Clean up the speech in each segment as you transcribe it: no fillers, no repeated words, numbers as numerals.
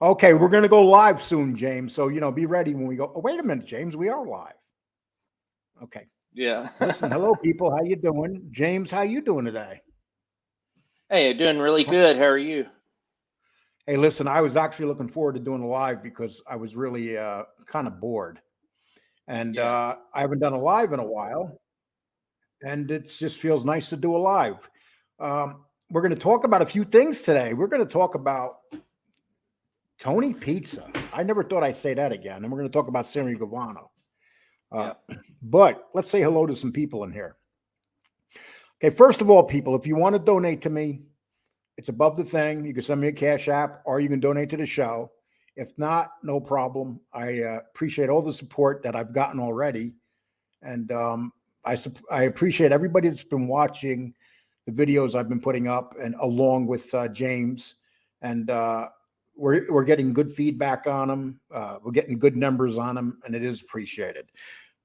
Okay, we're going to go live soon, James. So, be ready when we go. Oh, wait a minute, James. We are live. Okay. Yeah. Listen, hello, people. How you doing? James, how you doing today? Hey, doing really good. How are you? Hey, listen, I was actually looking forward to doing a live because I was really kind of bored. And Yeah. I haven't done a live in a while. And it just feels nice to do a live. We're going to talk about a few things today. We're going to talk about Tony Pizza. I never thought I'd say that again. And we're going to talk about Sammy Gravano. Uh, Yeah. but let's say hello to some people in here. Okay, first of all, people, if you want to donate to me, it's above the thing. You can send me a cash app or you can donate to the show. If not, no problem. I appreciate all the support that I've gotten already. And I appreciate everybody that's been watching the videos I've been putting up, and along with James. And we're getting good feedback on them. We're getting good numbers on them, and it is appreciated.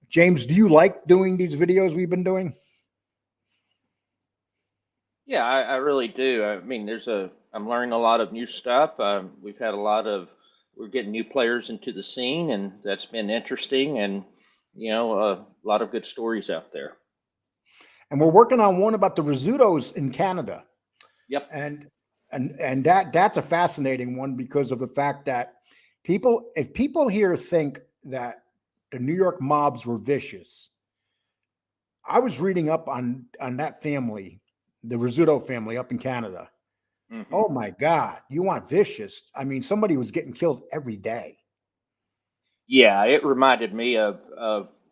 James, do you like doing these videos we've been doing? Yeah, I really do. I mean, I'm learning a lot of new stuff. We've had we're getting new players into the scene, and that's been interesting, and a lot of good stories out there. And we're working on one about the risottos in Canada. Yep. And that's a fascinating one because of the fact that if people here think that the New York mobs were vicious, I was reading up on that family, the Rizzuto family up in Canada. Hmm. Oh my God, you want vicious? I mean, somebody was getting killed every day. Yeah, it reminded me of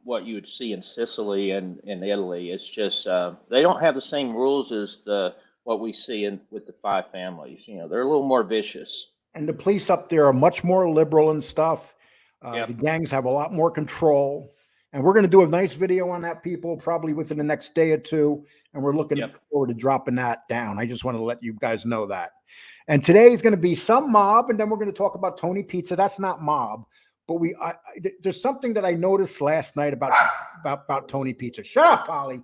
what you would see in Sicily and in Italy. It's just they don't have the same rules as the what we see in with the five families. They're a little more vicious. And the police up there are much more liberal and stuff. The Yep. gangs have a lot more control. And we're going to do a nice video on that, people, probably within the next day or two. And we're looking Yep. forward to dropping that down. I just want to let you guys know that. And today is going to be some mob, and then we're going to talk about Tony Pizza. That's not mob, but there's something that I noticed last night about Tony Pizza. Shut up, Holly.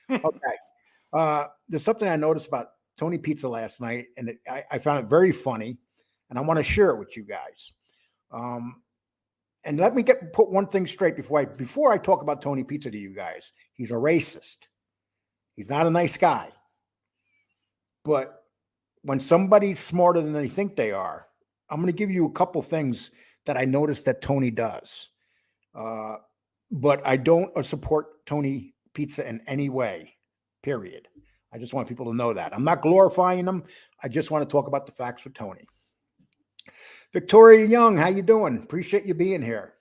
Okay. There's something I noticed about Tony Pizza last night, and I found it very funny, and I want to share it with you guys. Um, and let me put one thing straight before I talk about Tony Pizza to you guys. He's a racist. He's not a nice guy. But when somebody's smarter than they think they are, I'm going to give you a couple things that I noticed that Tony does. Uh, but I don't support Tony Pizza in any way. Period. I just want people to know that. I'm not glorifying them. I just want to talk about the facts with Tony. Victoria Young, how you doing? Appreciate you being here.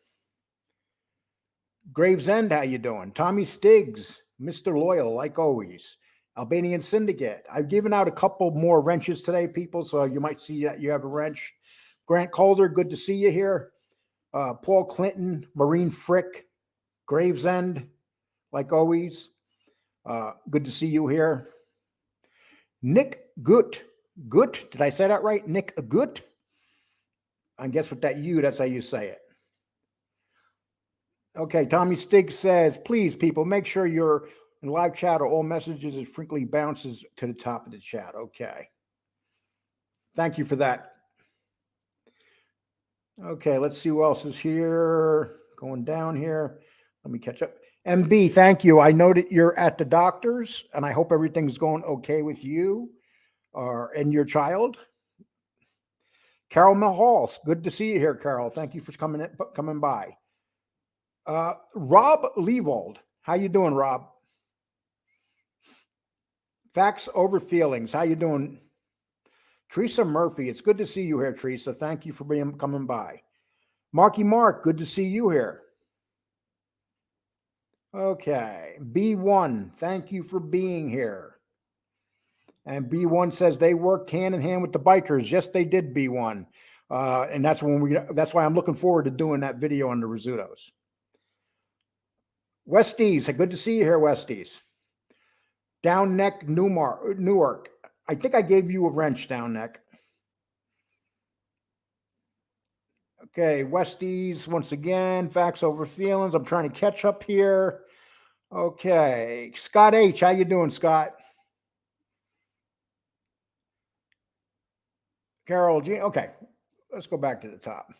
Gravesend, how you doing? Tommy Stiggs, Mr. Loyal, like always. Albanian Syndicate. I've given out a couple more wrenches today, people, so you might see that you have a wrench. Grant Calder, good to see you here. Paul Clinton, Marine Frick, Gravesend, like always. Good to see you here. Nick Gut. Gut, did I say that right? Nick Gut? I guess with that U, that's how you say it. Okay, Tommy Stig says, please, people, make sure you're in live chat or all messages as frequently bounces to the top of the chat. Okay. Thank you for that. Okay, let's see who else is here. Going down here. Let me catch up. MB, thank you. I know that you're at the doctor's, and I hope everything's going okay with you and your child. Carol Mahal, good to see you here, Carol. Thank you for coming by. Rob Leavold, how you doing, Rob? Facts over feelings. How you doing? Teresa Murphy, it's good to see you here, Teresa. Thank you for coming by. Marky Mark, good to see you here. Okay. B1, thank you for being here. And B1 says they worked hand in hand with the bikers. Yes, they did, B1. And that's why I'm looking forward to doing that video on the Rizzutos. Westies, good to see you here, Westies. Down Neck Newark. I think I gave you a wrench, Down Neck. Okay, Westies, once again, facts over feelings. I'm trying to catch up here. Okay, Scott H, how you doing, Scott? Carol G, okay. let's go back to the top.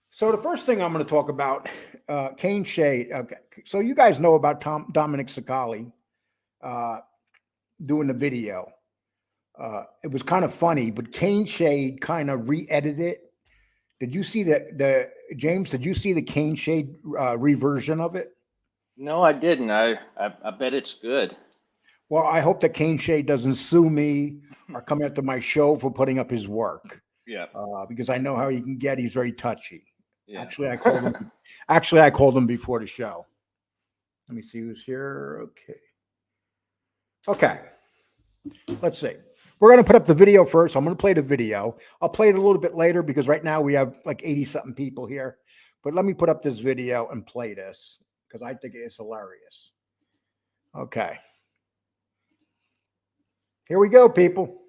So the first thing I'm going to talk about, Kane Shade. Okay, so you guys know about Dominic Cicale doing the video. It was kind of funny, but Kane Shade kind of re-edited it. Did you see the James? Did you see the Kane Shade reversion of it? No, I didn't. I bet it's good. Well, I hope that Kane Shade doesn't sue me or come after my show for putting up his work. Yeah. Because I know how he can get. He's very touchy. Yeah. Actually, I called him. Actually, I called him before the show. Let me see who's here. Okay. Let's see. We're going to put up the video first. I'm going to play the video. I'll play it a little bit later because right now we have like 80-something people here. But let me put up this video and play this because I think it is hilarious. Okay. Here we go, people.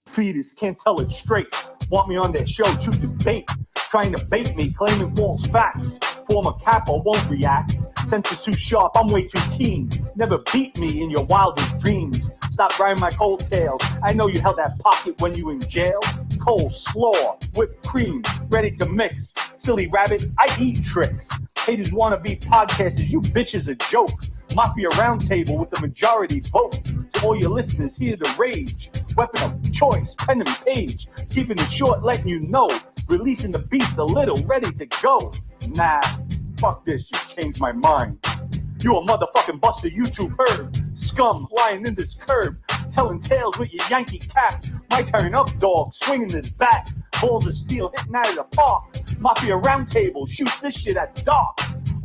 Feeders can't tell it straight. Want me on their show to debate. Trying to bait me, claiming false facts. Former capo won't react. Senses too sharp, I'm way too keen. Never beat me in your wildest dreams. Stop riding my coattails. I know you held that pocket when you in jail. Coleslaw, whipped cream, ready to mix. Silly rabbit, I eat tricks. Haters wanna be podcasters, you bitches a joke. Mafia roundtable with the majority vote. To all your listeners, hear the rage. Weapon of choice, pen and page. Keeping it short, letting you know. Releasing the beast a little, ready to go. Nah, fuck this, you changed my mind. You a motherfucking buster YouTube heard. Scum lying in this curb. Telling tales with your Yankee cap. My turn up, dog, swinging this bat. Balls of steel hitting out of the park. Mafia roundtable, shoot this shit at dark.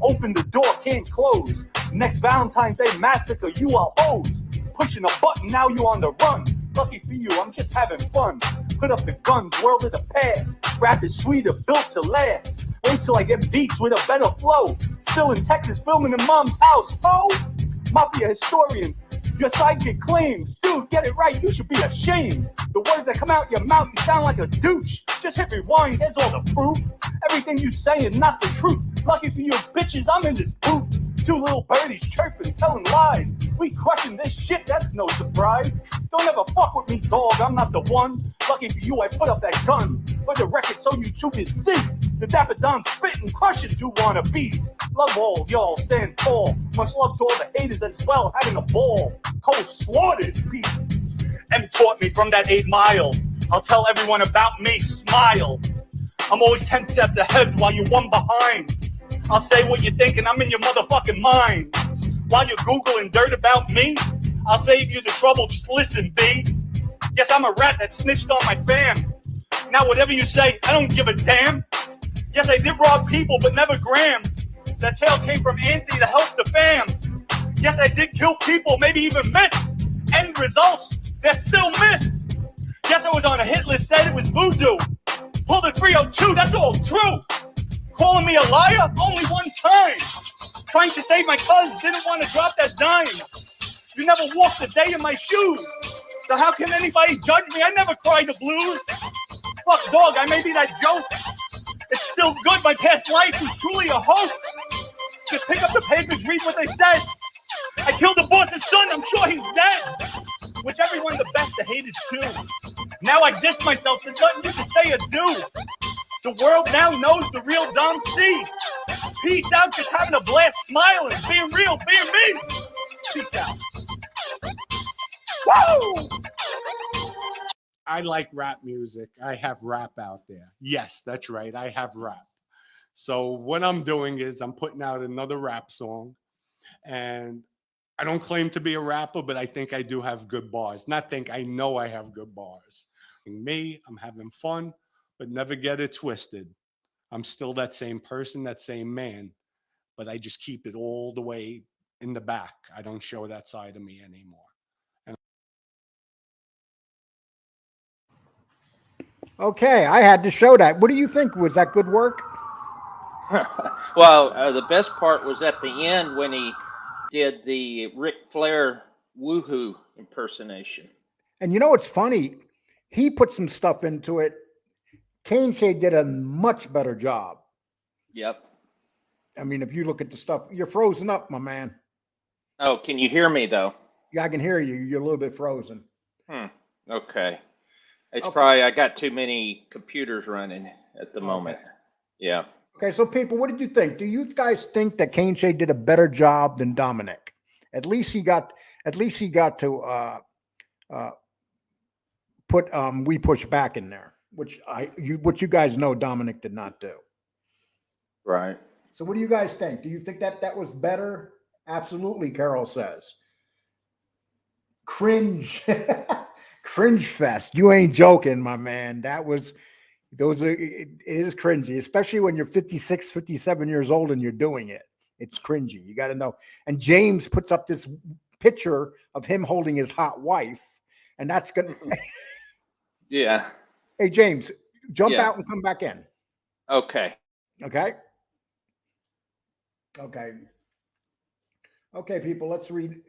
Open the door, can't close. Next Valentine's Day massacre, you are hoes. Pushing a button, now you on the run. Lucky for you, I'm just having fun. Put up the guns, world of the past. Rap is sweeter, built to last. Wait till I get beats with a better flow. Still in Texas, filming in mom's house, ho! Mafia historian, your sidekick claims. Dude, get it right, you should be ashamed. The words that come out your mouth, you sound like a douche. Just hit rewind, here's all the proof. Everything you say is not the truth. Lucky for you bitches, I'm in this booth. Two little birdies chirping, telling lies. We crushing this shit, that's no surprise. Don't ever fuck with me, dog, I'm not the one. Lucky for you, I put up that gun. For the record, so you two can see. The Dapper Don spit and crush it, you wanna be. Love all y'all, stand tall. Much love to all the haters as well, having a ball. Cold slaughtered, peace. M taught me from that 8 Mile. I'll tell everyone about me, smile. I'm always 10 steps ahead while you're 1 behind. I'll say what you think and I'm in your motherfucking mind. While you're Googling dirt about me, I'll save you the trouble, just listen, B. Yes, I'm a rat that snitched on my fam. Now whatever you say, I don't give a damn. Yes, I did rob people, but never Graham. That tale came from Anthony to help the fam. Yes, I did kill people, maybe even missed. End results, they're still missed. Yes, I was on a hit list, said it was voodoo. Pull the 302, that's all true. Calling me a liar? Only one time. Trying to save my cuz, didn't want to drop that dime. You never walked a day in my shoes. So how can anybody judge me? I never cried the blues. Fuck dog, I may be that joke. It's still good, my past life was truly a hoax. Just pick up the papers, read what they said. I killed the boss's son, I'm sure he's dead. Which everyone the best, the haters too. Now I dissed myself, there's nothing you can say or do. The world now knows the real Dom C. Peace out, just having a blast, smiling, being real, being me. Peace out. Woo! I like rap music. I have rap out there. Yes, that's right. I have rap. So what I'm doing is I'm putting out another rap song. And I don't claim to be a rapper, but I think I do have good bars. Not think, I know I have good bars. Me, I'm having fun, but never get it twisted. I'm still that same person, that same man, but I just keep it all the way in the back. I don't show that side of me anymore. Okay, I had to show that. What do you think? Was that good work? Well, the best part was at the end when he did the Ric Flair woohoo impersonation. And you know what's funny? He put some stuff into it. Kane Shade did a much better job. Yep. I mean, if you look at the stuff, you're frozen up, my man. Oh, can you hear me though? Yeah, I can hear you. You're a little bit frozen. Okay. It's Okay. probably, I got too many computers running at the Okay. moment. Yeah. Okay, so people, what did you think? Do you guys think that Kane Shea did a better job than Dominic? At least he got to put We Push Back in there, which you guys know Dominic did not do. Right. So what do you guys think? Do you think that that was better? Absolutely, Carol says. Cringe. Cringe fest. You ain't joking, my man. It is cringy, especially when you're 56, 57 years old and you're doing it. It's cringy. You got to know. And James puts up this picture of him holding his hot wife, and that's gonna. Yeah. Hey, James, jump Yeah. out and come back in. Okay. Okay. Okay. Okay, people. Let's read.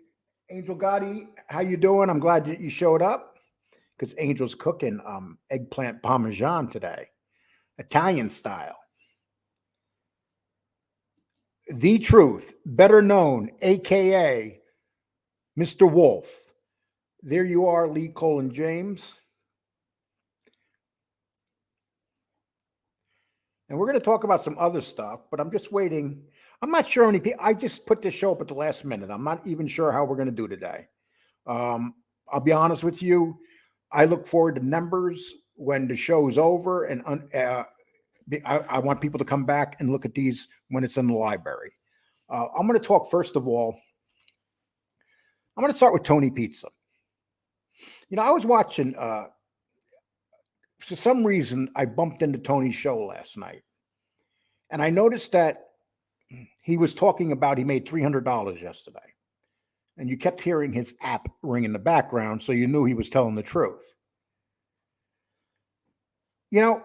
Angel Gotti, how you doing? I'm glad that you showed up because Angel's cooking eggplant parmesan today, Italian style. The Truth, better known, aka Mr. Wolf. There you are, Lee Colin James. And we're going to talk about some other stuff, but I'm just waiting. I'm not sure how many people. I just put this show up at the last minute. I'm not even sure how we're going to do today. I'll be honest with you. I look forward to numbers when the show's over, and I want people to come back and look at these when it's in the library. I'm going to talk first of all. I'm going to start with Tony Pizza. You know, I was watching. For some reason, I bumped into Tony's show last night, and I noticed that he was talking about he made $300 yesterday, and you kept hearing his app ring in the background, so you knew he was telling the truth. You know,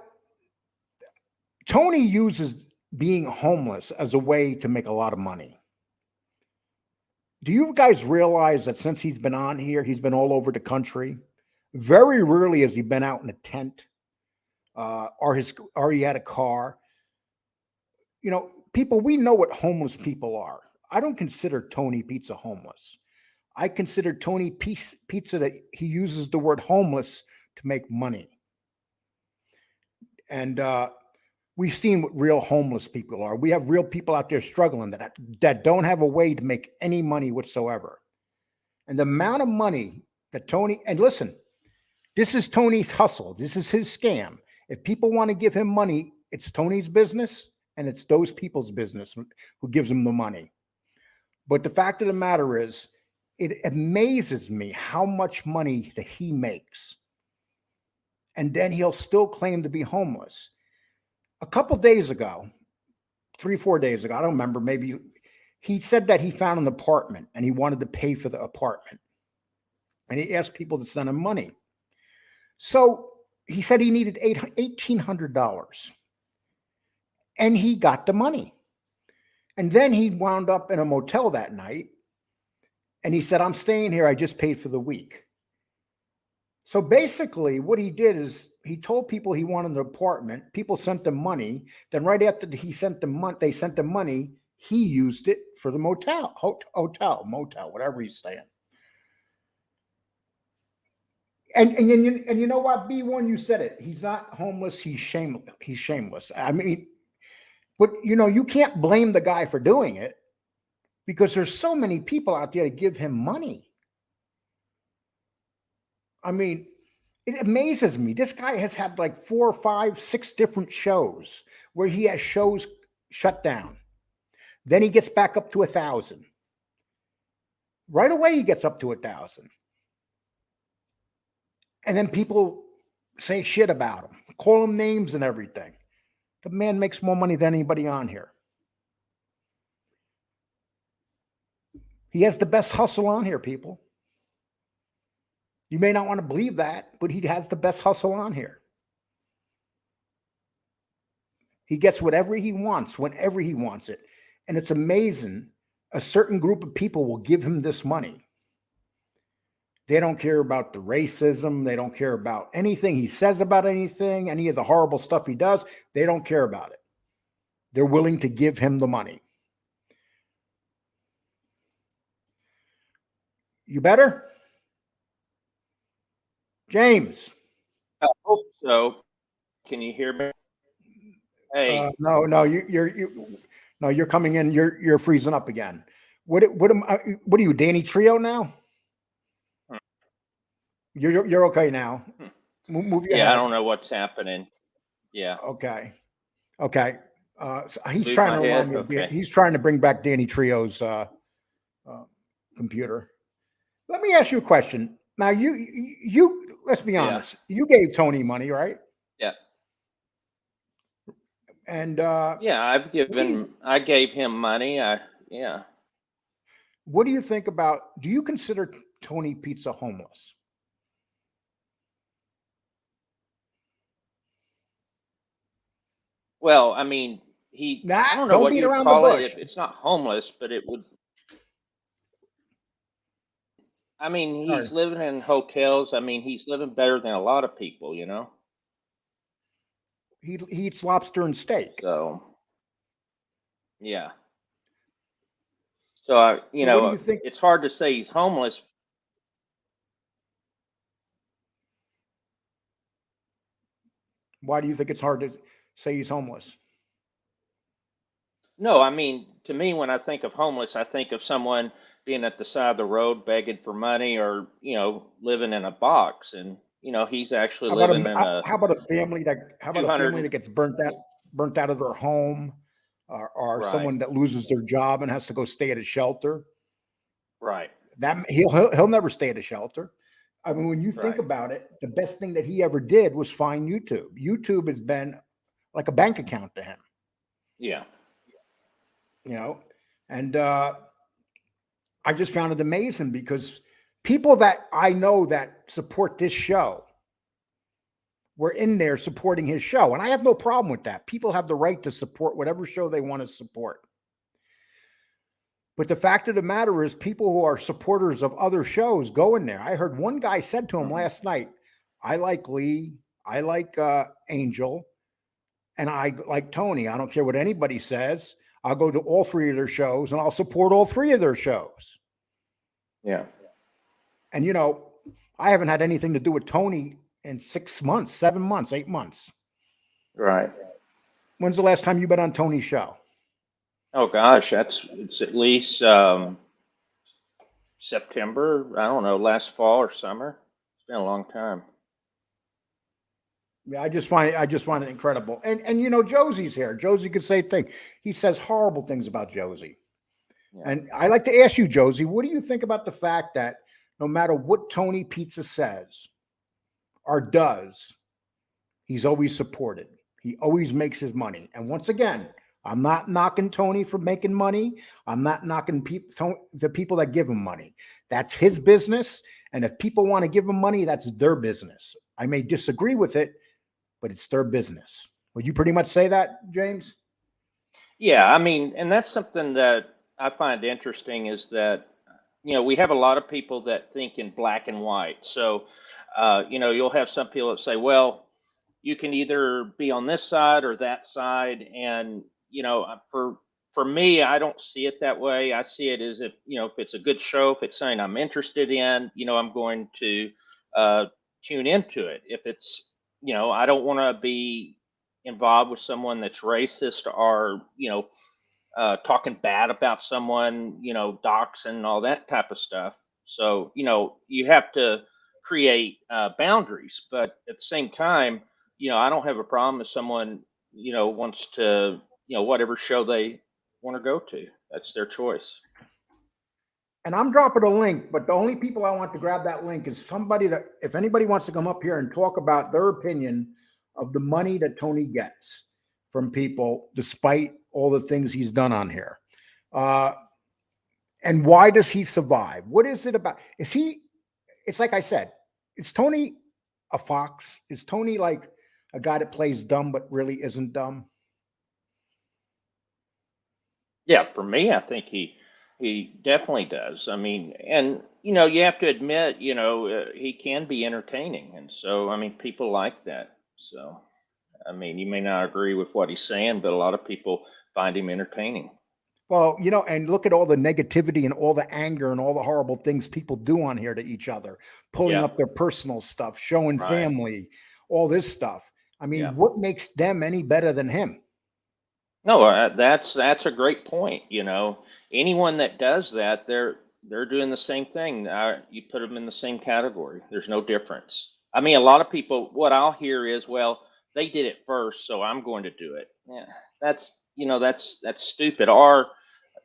Tony uses being homeless as a way to make a lot of money. Do you guys realize that since he's been on here, he's been all over the country? Very rarely has he been out in a tent or he had a car. You know, people, we know what homeless people are. I don't consider Tony Pizza homeless. I consider Tony Pizza that he uses the word homeless to make money. And we've seen what real homeless people are. We have real people out there struggling that don't have a way to make any money whatsoever. And the amount of money that Tony, and listen, this is Tony's hustle. This is his scam. If people want to give him money, it's Tony's business and it's those people's business who gives him the money. But the fact of the matter is, it amazes me how much money that he makes. And then he'll still claim to be homeless. A couple days ago, 3-4 days ago, I don't remember, maybe he said that he found an apartment and he wanted to pay for the apartment. And he asked people to send him money. So he said he needed $1,800. And he got the money. And then he wound up in a motel that night. And he said, I'm staying here. I just paid for the week. So basically what he did is he told people he wanted an apartment. People sent him money. Then right after they sent him money, he used it for the motel, whatever he's staying. And you know what, B1, you said it. He's not homeless. He's shameless. He's shameless. I mean, but you know, you can't blame the guy for doing it because there's so many people out there to give him money. I mean, it amazes me. This guy has had like 4, 5, 6 different shows where he has shows shut down. Then he gets back up to 1,000. Right away, he gets up to 1,000. And then people say shit about him, call him names and everything. The man makes more money than anybody on here. He has the best hustle on here, people. You may not want to believe that, but he has the best hustle on here. He gets whatever he wants, whenever he wants it. And it's amazing. A certain group of people will give him this money. They don't care about the racism. They don't care about anything he says about anything, any of the horrible stuff he does. They don't care about it. They're willing to give him the money. You better? James. hope so. Can you hear me? Hey, No, no, you're coming in. You're freezing up again. What are you, Danny Trio now? Hmm. You're okay now. Move your yeah, I head. don't know what's happening. Yeah, Okay. Okay. So he's move trying my to remind head. me of Okay. he's trying to bring back Danny Trio's computer. Let me ask you a question. Now you let's be Yeah. honest. You gave Tony money, right? Yeah. And Yeah, I gave him money. Yeah. what do you think about, do you consider Tony Pizza homeless? Well, I mean, Nah, I don't know don't what beat you'd around the call it. bush. It's not homeless, but it would, I mean, All right. he's living in hotels. I mean, he's living better than a lot of people, you know? He eats lobster and steak. So, yeah. So what do you think? it's hard to say he's homeless. Why do you think it's hard to say he's homeless? No, I mean, to me, when I think of homeless, I think of someone being at the side of the road begging for money or, living in a box. And, he's actually living in a How about a family that 200. gets burnt out of their home, or Right, someone that loses their job and has to go stay at a shelter? right, That he'll never stay at a shelter. I mean, when you think right. about it, the best thing that he ever did was find YouTube. YouTube has been like a bank account to him, Yeah, you know. And I just found it amazing because people that I know that support this show were in there supporting his show. And I have no problem with that. People have the right to support whatever show they want to support. But the fact of the matter is, people who are supporters of other shows go in there. I heard one guy said to him mhm, last night, I like Lee, I like Angel, and I like Tony. I don't care what anybody says. I'll go to all three of their shows and I'll support all three of their shows. yeah. And, I haven't had anything to do with Tony in 6 months, 7 months, 8 months. Right. When's the last time you've been on Tony's show? Oh gosh, it's at least September. I don't know, last fall or summer. It's been a long time. Yeah, I just find it incredible. And Josie's here. Josie could say thing. He says horrible things about Josie. Yeah. And I like to ask you, Josie, what do you think about the fact that no matter what Tony Pizza says or does, he's always supported. He always makes his money. And once again, I'm not knocking Tony for making money. I'm not knocking the people that give him money. That's his business. And if people want to give him money, that's their business. I may disagree with it, but it's their business. Would you pretty much say that, James? Yeah, I mean, and that's something that I find interesting is that, we have a lot of people that think in black and white. So, you'll have some people that say, well, you can either be on this side or that side. And, for me, I don't see it that way. I see it as if it's a good show, if it's something I'm interested in, I'm going to tune into it. If it's, I don't want to be involved with someone that's racist or, talking bad about someone, doxing, all that type of stuff. So, you have to create boundaries, but at the same time, I don't have a problem if someone, wants to, whatever show they want to go to. That's their choice. And I'm dropping a link, but the only people I want to grab that link is somebody that, if anybody wants to come up here and talk about their opinion of the money that Tony gets from people, despite all the things he's done on here. And why does he survive? What is it about? It's like I said, is Tony a fox? Is Tony like a guy that plays dumb but really isn't dumb? Yeah, for me, I think he definitely does. I mean, and you have to admit, he can be entertaining, and so I mean, people like that. So, I mean, you may not agree with what he's saying, but a lot of people find him entertaining. Well, and look at all the negativity and all the anger and all the horrible things people do on here to each other, pulling Yeah, up their personal stuff, showing right. family, all this stuff. I mean, Yeah. what makes them any better than him? No, that's a great point. Anyone that does that, they're doing the same thing. You put them in the same category. There's no difference. I mean, a lot of people, what I'll hear is, well, they did it first, so I'm going to do it. Yeah, that's stupid. Or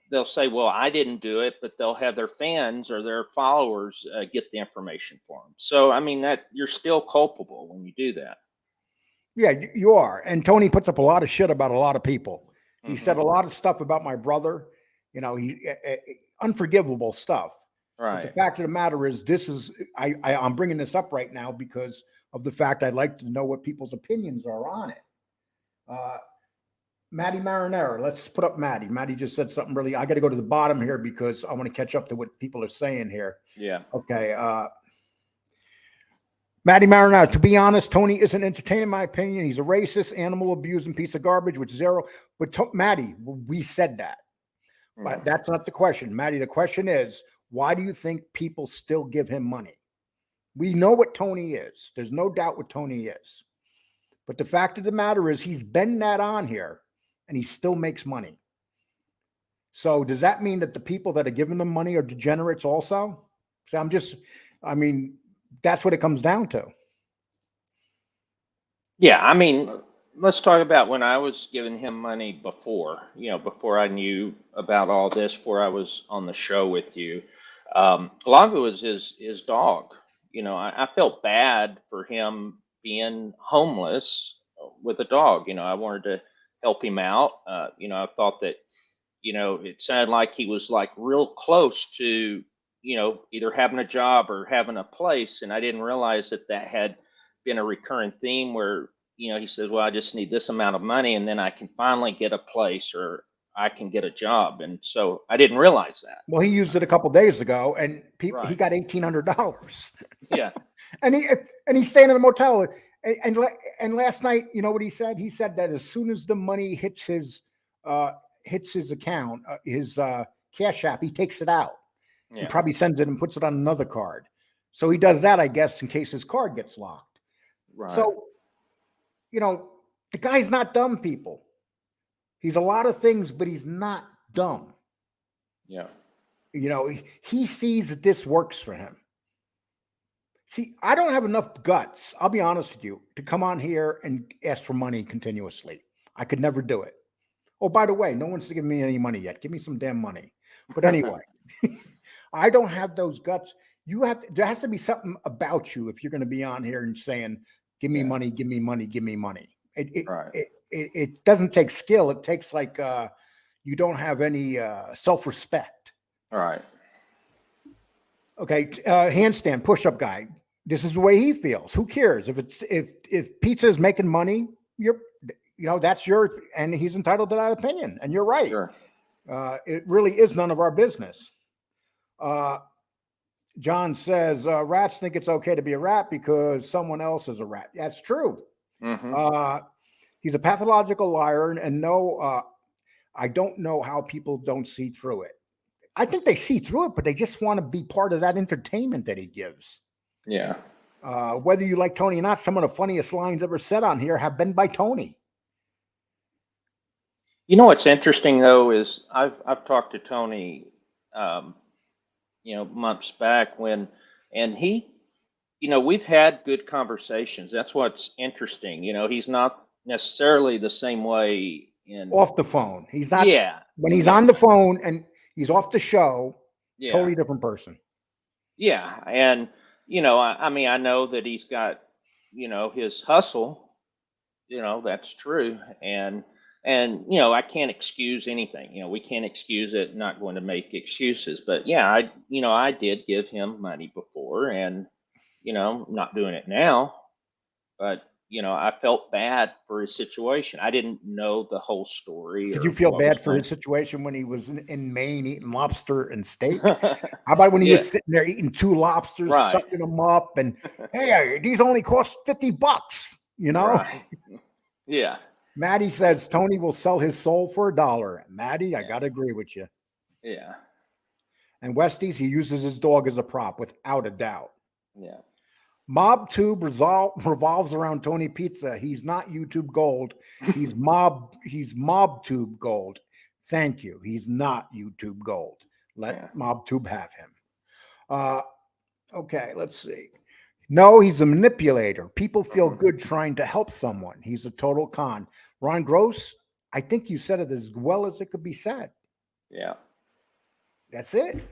they'll say, well, I didn't do it, but they'll have their fans or their followers get the information for them. So, I mean, that you're still culpable when you do that. Yeah, you are. And Tony puts up a lot of shit about a lot of people. He Mhm. said a lot of stuff about my brother, unforgivable stuff. But the Right. fact of the matter is, I'm bringing this up right now because of the fact I'd like to know what people's opinions are on it. Maddie Marinera, let's put up Maddie. Maddie just said something really, I got to go to the bottom here because I want to catch up to what people are saying here. Yeah. Okay. Maddie Marinara, to be honest, Tony isn't entertaining, in my opinion. He's a racist, animal abusing piece of garbage with zero. But Maddie, we said that. But that's not the question. Maddie, the question is, why do you think people still give him money? We know what Tony is. There's no doubt what Tony is. But the fact of the matter is he's been that on here and he still makes money. So does that mean that the people that are giving them money are degenerates also? So that's what it comes down to. Yeah, I mean, let's talk about when I was giving him money before, before I knew about all this, before I was on the show with you. A lot of it was his dog. I felt bad for him being homeless with a dog. I wanted to help him out. I thought that, it sounded like he was like real close to, either having a job or having a place. And I didn't realize that had been a recurring theme where, he says, well, I just need this amount of money and then I can finally get a place or I can get a job. And so I didn't realize that. Well, he used it a couple of days ago and he Right. got $1,800. Yeah. and he's staying in a motel. And last night, you know what he said? He said that as soon as the money hits his account, his Cash App, he takes it out. Yeah. He probably sends it and puts it on another card. So he does that, I guess, in case his card gets locked. Right. So, the guy's not dumb, people. He's a lot of things, but he's not dumb. Yeah. He sees that this works for him. See, I don't have enough guts, I'll be honest with you, to come on here and ask for money continuously. I could never do it. Oh, by the way, no one's giving me any money yet. Give me some damn money. But anyway, I don't have those guts. There has to be something about you if you're going to be on here and saying, give me money, give me money, give me money. It doesn't take skill. It takes you don't have any self-respect. All right. Okay. Handstand push-up guy. This is the way he feels. Who cares if pizza is making money? That's and he's entitled to that opinion. And you're right. Sure. It really is none of our business. John says, rats think it's okay to be a rat because someone else is a rat. That's true. Mm-hmm. He's a pathological liar, and no, I don't know how people don't see through it. I think they see through it, but they just want to be part of that entertainment that he gives. Yeah. Whether you like Tony or not, some of the funniest lines ever said on here have been by Tony. What's interesting though is I've talked to Tony, months back and he, we've had good conversations. That's what's interesting. He's not necessarily the same way off the phone. He's not. Yeah. When he's on the phone and he's off the show, Yeah. Totally different person. Yeah. And, I know that he's got, his hustle, that's true. And I can't excuse anything. We can't excuse it. Not going to make excuses. But yeah, I did give him money before, and not doing it now. But I felt bad for his situation. I didn't know the whole story. Did you feel bad for his situation when he was in Maine eating lobster and steak? How about when he was sitting there eating 2 lobsters, sucking them up, and hey, these only cost $50, Right. Yeah. Maddie says Tony will sell his soul for $1. Maddie, I got to agree with you. Yeah. And Westies, he uses his dog as a prop without a doubt. Yeah. MobTube revolves around Tony Pizza. He's not YouTube gold. He's MobTube gold. Thank you. He's not YouTube gold. Let MobTube have him. Okay, let's see. No, he's a manipulator. People feel good trying to help someone. He's a total con. Ron Gross, I think you said it as well as it could be said. Yeah. That's it.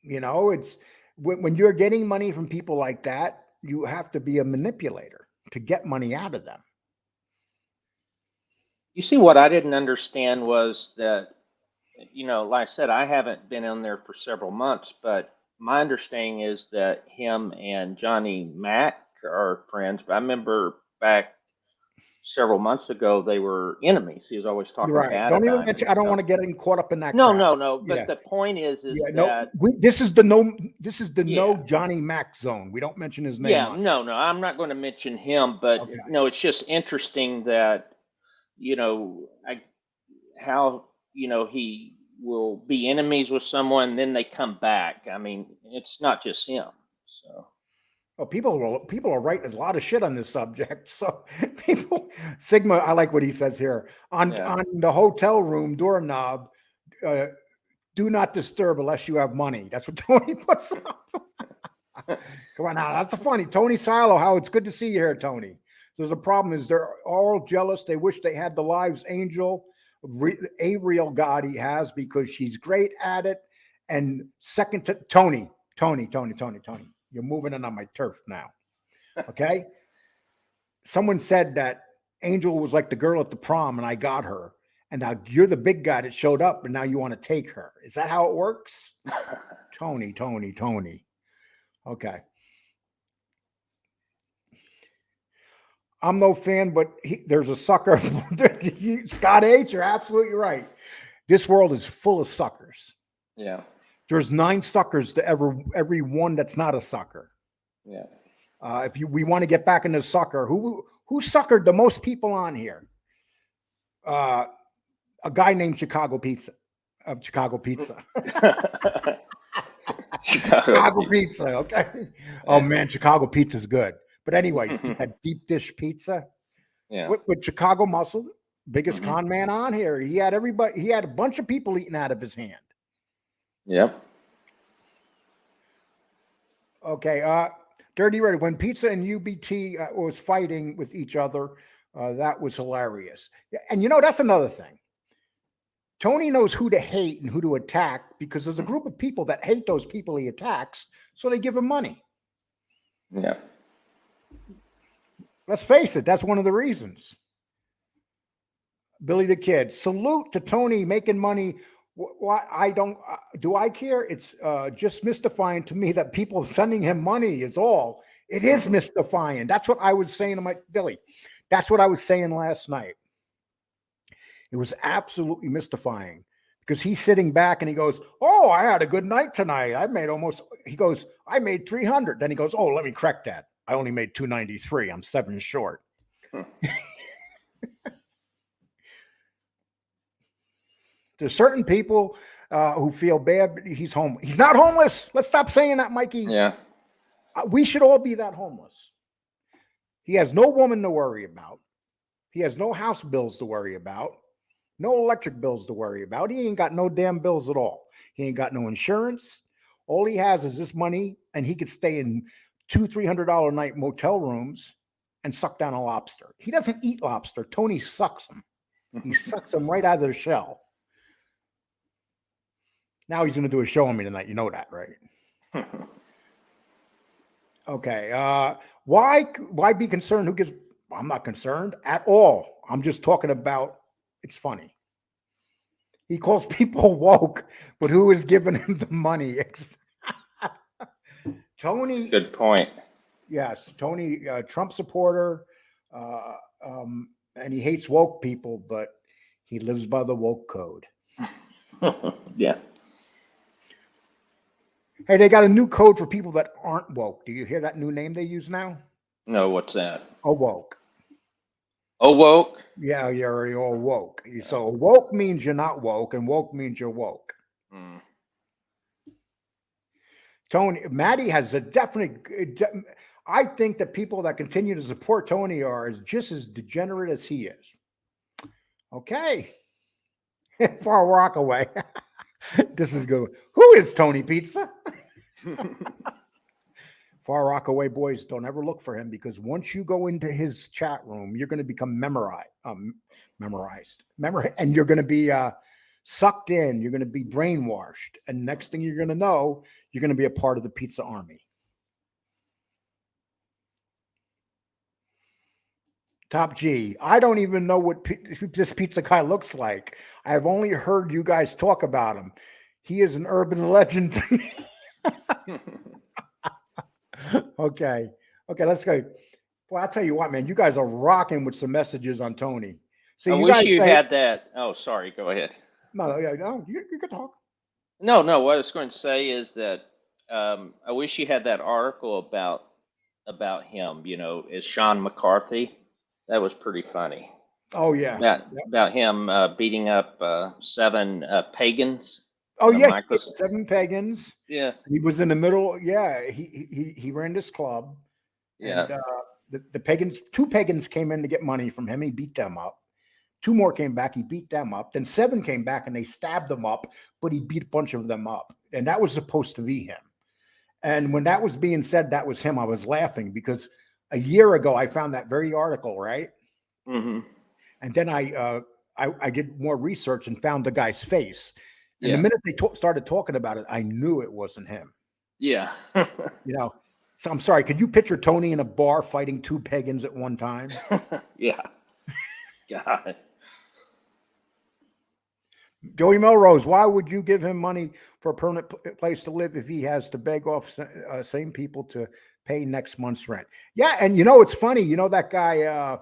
You know, it's when you're getting money from people like that, you have to be a manipulator to get money out of them. You see, what I didn't understand was that, you know, like I said, I haven't been in there for several months, but my understanding is that him and Johnny Mac are friends. But I remember back several months ago, they were enemies. He was always talking Right. bad Don't even about him mention, and I don't stuff. want to get caught up in that. No, crap. no, no. But Yeah. the point is Yeah, that this is the no Yeah. Johnny Mac zone. We don't mention his name. yeah, on it. no, no, I'm not going to mention him, but Okay. no, it's just interesting that, you know, how, you know, he will be enemies with someone, then they come back. I mean, it's not just him. So Well, people are writing a lot of shit on this subject. So people, Sigma, I like what he says here on Yeah. on the hotel room doorknob. Do not disturb unless you have money. That's what Tony puts up. Come on now, that's a funny Tony Silo. How it's good to see you here, Tony. There's a problem. Is they're all jealous. They wish they had the lives Angel, a real God he has, because she's great at it. And second to Tony. You're moving in on my turf now. Okay. Someone said that Angel was like the girl at the prom and I got her. And now you're the big guy that showed up and now you want to take her. Is that how it works? Tony. Okay. I'm no fan, but there's a sucker. Scott H., you're absolutely right. This world is full of suckers. yeah, There's 9 suckers to every one that's not a sucker. yeah. If we want to get back into sucker, who suckered the most people on here? A guy named Chicago Pizza. Chicago Pizza. Chicago Pizza. Okay. Oh man, Chicago Pizza is good. But anyway, that deep dish pizza. Yeah. With Chicago Muscle, biggest con man on here. He had everybody. He had a bunch of people eating out of his hand. Yep. Okay. Dirty Red. When Pizza and UBT was fighting with each other, that was hilarious. And you know, that's another thing. Tony knows who to hate and who to attack because there's a group of people that hate those people he attacks, so they give him money. Yeah. Let's face it, that's one of the reasons. Billy the Kid, salute to Tony making money. What I don't do I care? It's just mystifying to me that people sending him money is all. It is mystifying. That's what I was saying to my Billy. That's what I was saying last night. It was absolutely mystifying because he's sitting back and he goes, "Oh, I had a good night tonight. I made he goes, I made 300. Then he goes, "Oh, let me correct that. I only made 293. I'm 7 short." There's certain people who feel bad. He's home. He's not homeless. Let's stop saying that, Mikey. Yeah. We should all be that homeless. He has no woman to worry about. He has no house bills to worry about. No electric bills to worry about. He ain't got no damn bills at all. He ain't got no insurance. All he has is this money, and he could stay in $200-300 a night motel rooms and suck down a lobster. He doesn't eat lobster. Tony sucks them. He sucks them right out of their shell. Now he's going to do a show on me tonight. You know that, right? Okay. Why be concerned? Who gives? I'm not concerned at all. I'm just talking about it's funny. He calls people woke, but who is giving him the money? Tony. Good point. Yes, Tony, Trump supporter, and he hates woke people, but he lives by the woke code. Yeah. Hey, they got a new code for people that aren't woke. Do you hear that new name they use now? No, what's that? Awoke. Awoke? Yeah, you're all woke. So woke means you're not woke, and woke means you're woke. Tony, Maddie has a definite. I think that people that continue to support Tony are just as degenerate as he is. Okay. Far Rockaway. This is good. Who is Tony Pizza? Far Rockaway boys, don't ever look for him, because once you go into his chat room, you're going to become memorized, and you're going to be sucked in. You're going to be brainwashed. And next thing you're going to know, you're going to be a part of the pizza army. Top G. I don't even know what this pizza guy looks like. I've only heard you guys talk about him. He is an urban legend. Okay. Okay, let's go. Well, I'll tell you what, man. You guys are rocking with some messages on Tony. So I you wish guys you say, had that. Oh, sorry. Go ahead. no, you can talk. No, what I was going to say is that I wish you had that article about him. You know, is Sean McCarthy? That was pretty funny. Oh yeah. About him beating up 7 pagans. Oh in a yeah. micros- 7 pagans. Yeah. He was in the middle. Yeah, he ran this club. Yeah. And the pagans, 2 pagans came in to get money from him. He beat them up. 2 more came back. He beat them up. Then 7 came back and they stabbed them up, but he beat a bunch of them up. And that was supposed to be him. And when that was being said, that was him, I was laughing, because a year ago I found that very article, right? Mm-hmm. And then I did more research and found the guy's face. And Yeah. the minute they started talking about it, I knew it wasn't him. Yeah. You know, so I'm sorry. Could you picture Tony in a bar fighting 2 pagans at one time? Yeah. God. Joey Melrose, why would you give him money for a permanent place to live if he has to beg off same people to pay next month's rent? Yeah, and you know, it's funny. You know that guy,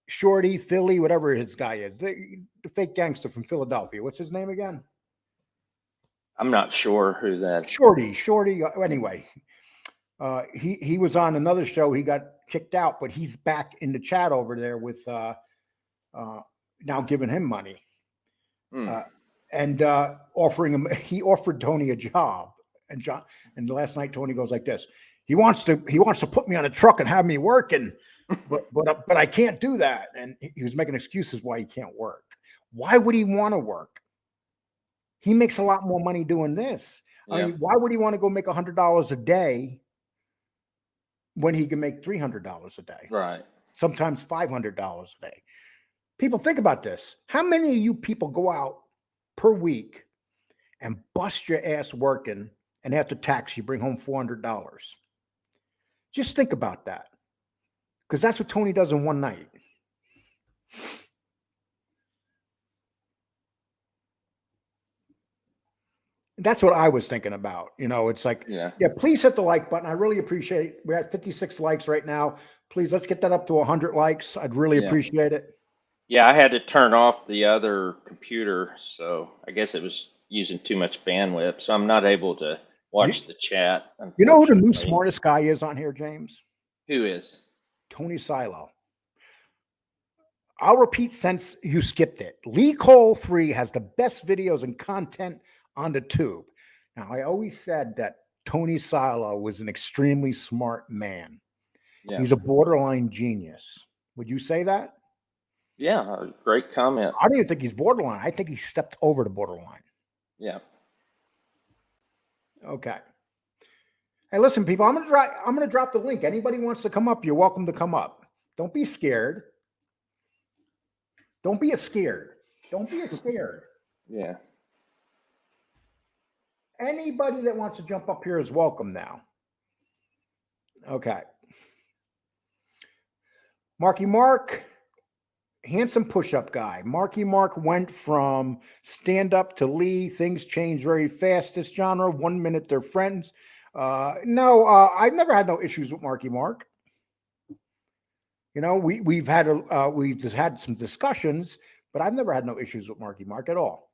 Shorty, Philly, whatever his guy is, the fake gangster from Philadelphia. What's his name again? I'm not sure who that. Shorty. Anyway, he was on another show. He got kicked out, but he's back in the chat over there with now giving him money. And offering him, he offered Tony a job. And last night Tony goes like this: he wants to put me on a truck and have me working, but I can't do that. And he was making excuses why he can't work. Why would he want to work? He makes a lot more money doing this. Yeah. I mean, why would he want to go make $100 a day when he can make $300 a day? Right. Sometimes $500 a day. People, think about this. How many of you people go out per week and bust your ass working, and after tax, you bring home $400? Just think about that. Because that's what Tony does in one night. That's what I was thinking about. You know, it's like, yeah, please hit the like button. I really appreciate it. We're at 56 likes right now. Please, let's get that up to 100 likes. I'd really appreciate it. Yeah, I had to turn off the other computer, so I guess it was using too much bandwidth, so I'm not able to watch the chat. You know who the new smartest guy is on here, James? Who is? Tony Silo. I'll repeat since you skipped it. Lee Cole 3 has the best videos and content on the tube. Now, I always said that Tony Silo was an extremely smart man. Yeah. He's a borderline genius. Would you say that? Yeah, great comment. I don't even think he's borderline. I think he stepped over the borderline. Yeah. Okay. Hey, listen, people, I'm gonna drop the link. Anybody wants to come up, you're welcome to come up. Don't be scared. Don't be scared. Don't be scared. Yeah. Anybody that wants to jump up here is welcome now. Okay. Marky Mark, handsome push-up guy. Marky Mark went from stand-up to Lee. Things change very fast. This genre, 1 minute they're friends. No, I've never had no issues with Marky Mark. You know, we've just had some discussions, but I've never had no issues with Marky Mark at all.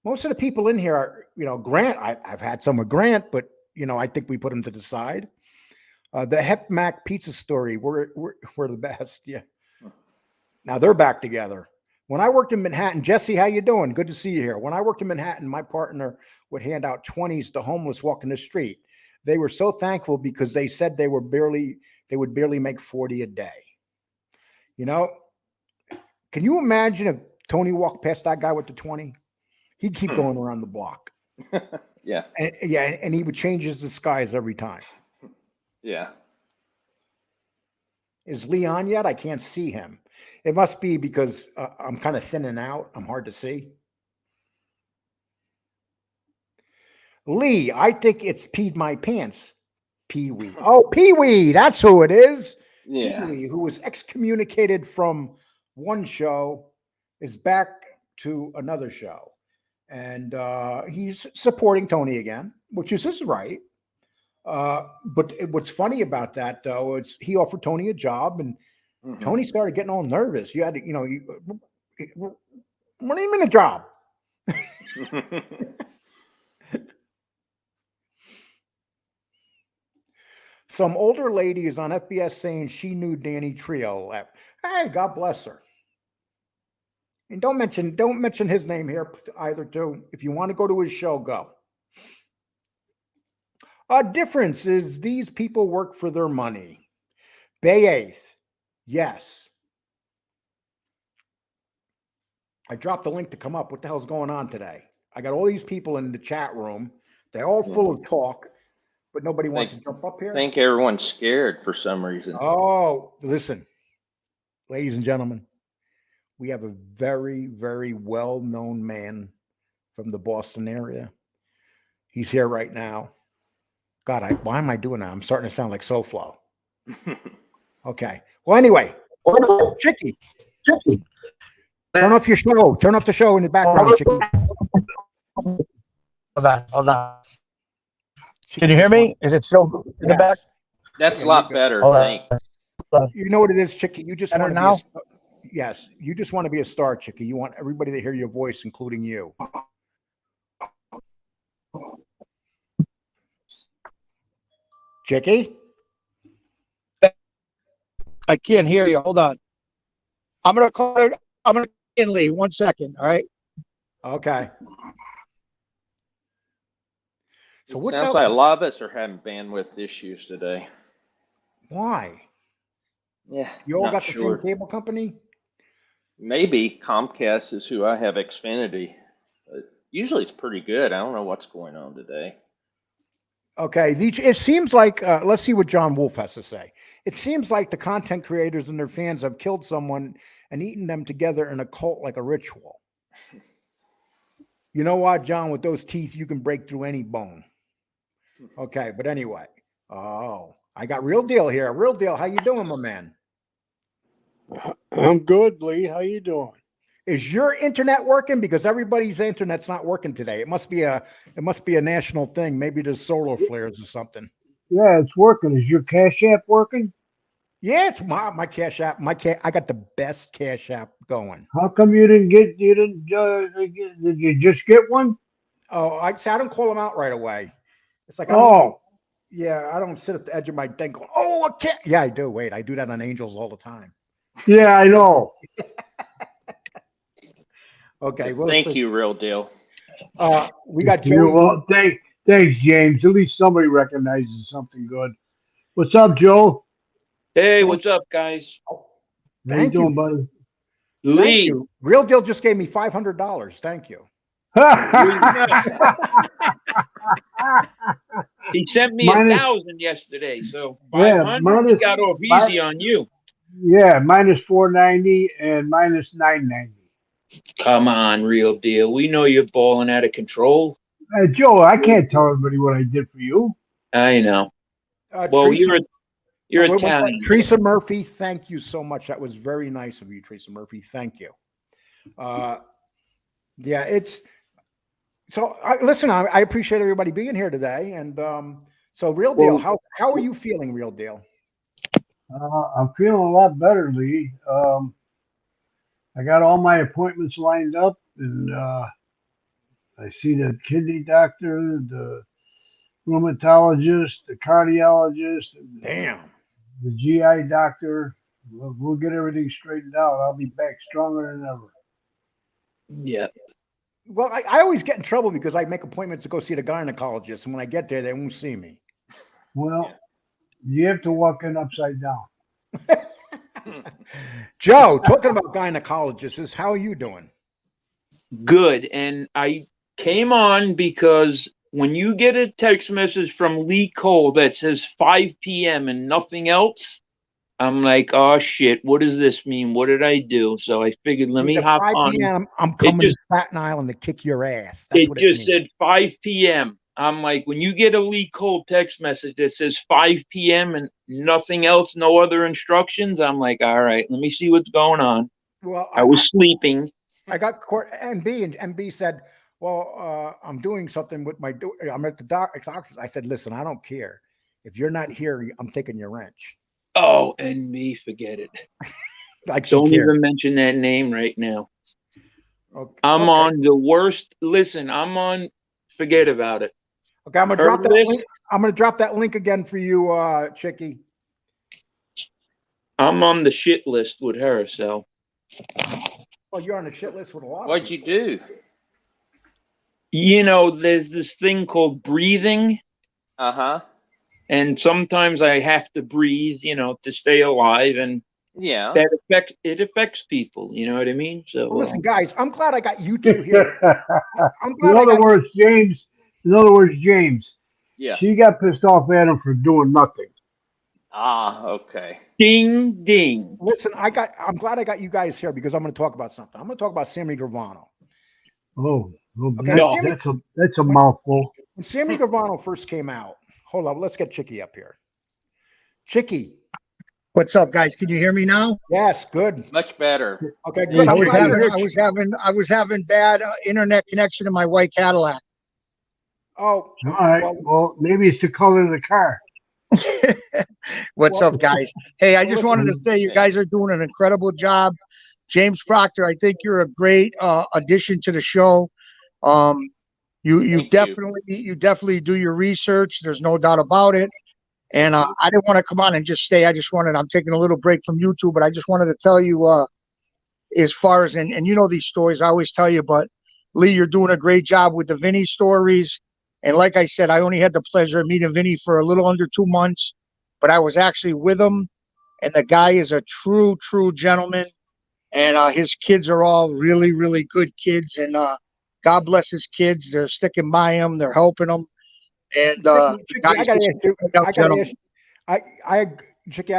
Most of the people in here are, you know, Grant. I've had some with Grant, but you know, I think we put him to the side. The Hep Mac Pizza Story, we're the best. Yeah. Now they're back together. When I worked in Manhattan, Jesse, how you doing? Good to see you here. When I worked in Manhattan, my partner would hand out 20s to homeless walking the street. They were so thankful because they said they would barely make 40 a day. You know, can you imagine if Tony walked past that guy with the 20? He'd keep going around the block. Yeah. And he would change his disguise every time. Yeah. Is Lee on yet? I can't see him. It must be because I'm kind of thinning out. I'm hard to see. Lee, I think it's peed my pants. Pee-wee. Oh, Pee-wee. That's who it is. Yeah. Pee-wee, who was excommunicated from one show, is back to another show. And he's supporting Tony again, which is his right. But what's funny about that, though, is he offered Tony a job, and Tony started getting all nervous. You had to, what do you mean a job? Some older lady is on FBS saying she knew Danny Trio. Hey, God bless her. And don't mention his name here either, too. If you want to go to his show, go. A difference is these people work for their money. Bay 8th. Yes. I dropped the link to come up. What the hell's going on today? I got all these people in the chat room. They're all full of talk, but nobody wants to jump up here. I think everyone's scared for some reason. Oh, listen, ladies and gentlemen, we have a very, very well-known man from the Boston area. He's here right now. God, why am I doing that? I'm starting to sound like SoFlo. Okay. Well, anyway, Chicky, turn off your show. Turn off the show in the background, Chicky. Hold on. Can you hear me? Is it still in the back? That's a lot better. Thanks. You know what it is, Chicky? You just want to now? Yes, you just want to be a star, Chicky. You want everybody to hear your voice, including you. Chicky? I can't hear you. Hold on. I'm gonna call it. I'm gonna in Lee. 1 second. All right. Okay. So It what's sounds up? like a lot of us are having bandwidth issues today. Why? Yeah. You all not got the sure. same cable company? Maybe Comcast is who I have Xfinity. Usually it's pretty good. I don't know what's going on today. Okay, it seems like, let's see what John Wolf has to say. It seems like the content creators and their fans have killed someone and eaten them together in a cult like a ritual. You know what, John? With those teeth, you can break through any bone. Okay, but anyway. Oh, I got Real Deal here. Real Deal, how you doing, my man? I'm good, Lee. How you doing? Is your internet working? Because everybody's internet's not working today. It must be a national thing. Maybe there's solar flares or something. Yeah, it's working. Is your Cash App working? Yeah, it's my Cash App. I got the best Cash App going. How come you didn't did you just get one? Oh, I don't call them out right away. It's like, Oh, yeah, I don't sit at the edge of my thing going, oh, I can't. Yeah, I do. Wait, I do that on Angels all the time. yeah, I know. Okay. Well, Thank you, Real Deal. We got You're Joey. well, thanks, James. At least somebody recognizes something good. What's up, Joe? Hey, what's up, guys? How you Thank doing, you. buddy? Thank Lee. you. Real Deal just gave me $500. Thank you. He sent me Minus- 1,000 yesterday, so Yeah, 500 minus- got off easy on you. Yeah, minus 490 and minus 990. Come on, Real Deal. We know you're balling out of control. Joe, I can't tell everybody what I did for you. I know. Well, Teresa, you're wait, Italian. Teresa Murphy, thank you so much. That was very nice of you, Teresa Murphy. Thank you. Yeah, it's so. Listen, I appreciate everybody being here today, and so Real Deal. Well- How are you feeling, Real Deal? I'm feeling a lot better, Lee. I got all my appointments lined up, and I see the kidney doctor, the rheumatologist, the cardiologist, and Damn. the GI doctor. We'll get everything straightened out. I'll be back stronger than ever. Yeah. Well, I always get in trouble because I make appointments to go see the gynecologist, and when I get there, they won't see me. Well, you have to walk in upside down. Joe, talking about gynecologists, how are you doing? Good. And I came on because when you get a text message from Lee Cole that says 5 p.m. and nothing else, I'm like, oh shit, what does this mean? What did I do? So I figured, let me At hop 5 on. p.m., I'm coming to Staten Island to kick your ass. That's what It it just means. said 5 p.m. I'm like, when you get a Lee Cole text message that says 5 p.m. and nothing else, no other instructions, I'm like, all right, let me see what's going on. Well, I was sleeping. I got MB, and MB said, well, I'm doing something with my, I'm at the doctor's. I said, listen, I don't care. If you're not here, I'm taking your wrench. Oh, and me, forget it. Like, don't even mention that name right now. Okay. I'm on the worst. Listen, I'm on, forget about it. Okay, I'm gonna drop that link. I'm gonna drop that link again for you, Chicky. I'm on the shit list with her, so. Well, you're on the shit list with a lot. What'd you do? You know, there's this thing called breathing. Uh-huh. And sometimes I have to breathe, you know, to stay alive, and Yeah, that affects people. You know what I mean? So well, listen, guys, I'm glad I got you two here. I'm glad In other words, James. yeah. She got pissed off at him for doing nothing. Ah, okay. Ding ding. Listen, I'm glad I got you guys here because I'm going to talk about something. I'm going to talk about Sammy Gravano. Oh, Okay, that's a mouthful. When Sammy Gravano first came out, hold on, let's get Chicky up here. Chicky. What's up, guys? Can you hear me now? Yes, good. Much better. Okay, good. I was having bad internet connection in my white Cadillac. Oh, all right. Well, maybe it's the color of the car. What's up, guys? Hey, I just wanted to say you guys are doing an incredible job. James Proctor, I think you're a great addition to the show. You definitely do your research. There's no doubt about it. And I didn't want to come on and just stay. I'm taking a little break from YouTube, but I just wanted to tell you, as far as, and you know these stories, I always tell you, but Lee, you're doing a great job with the Vinny stories. And like I said, I only had the pleasure of meeting Vinny for a little under 2 months, but I was actually with him. And the guy is a true gentleman. And his kids are all really, really good kids. And God bless his kids. They're sticking by him. They're helping him. And Chicky, I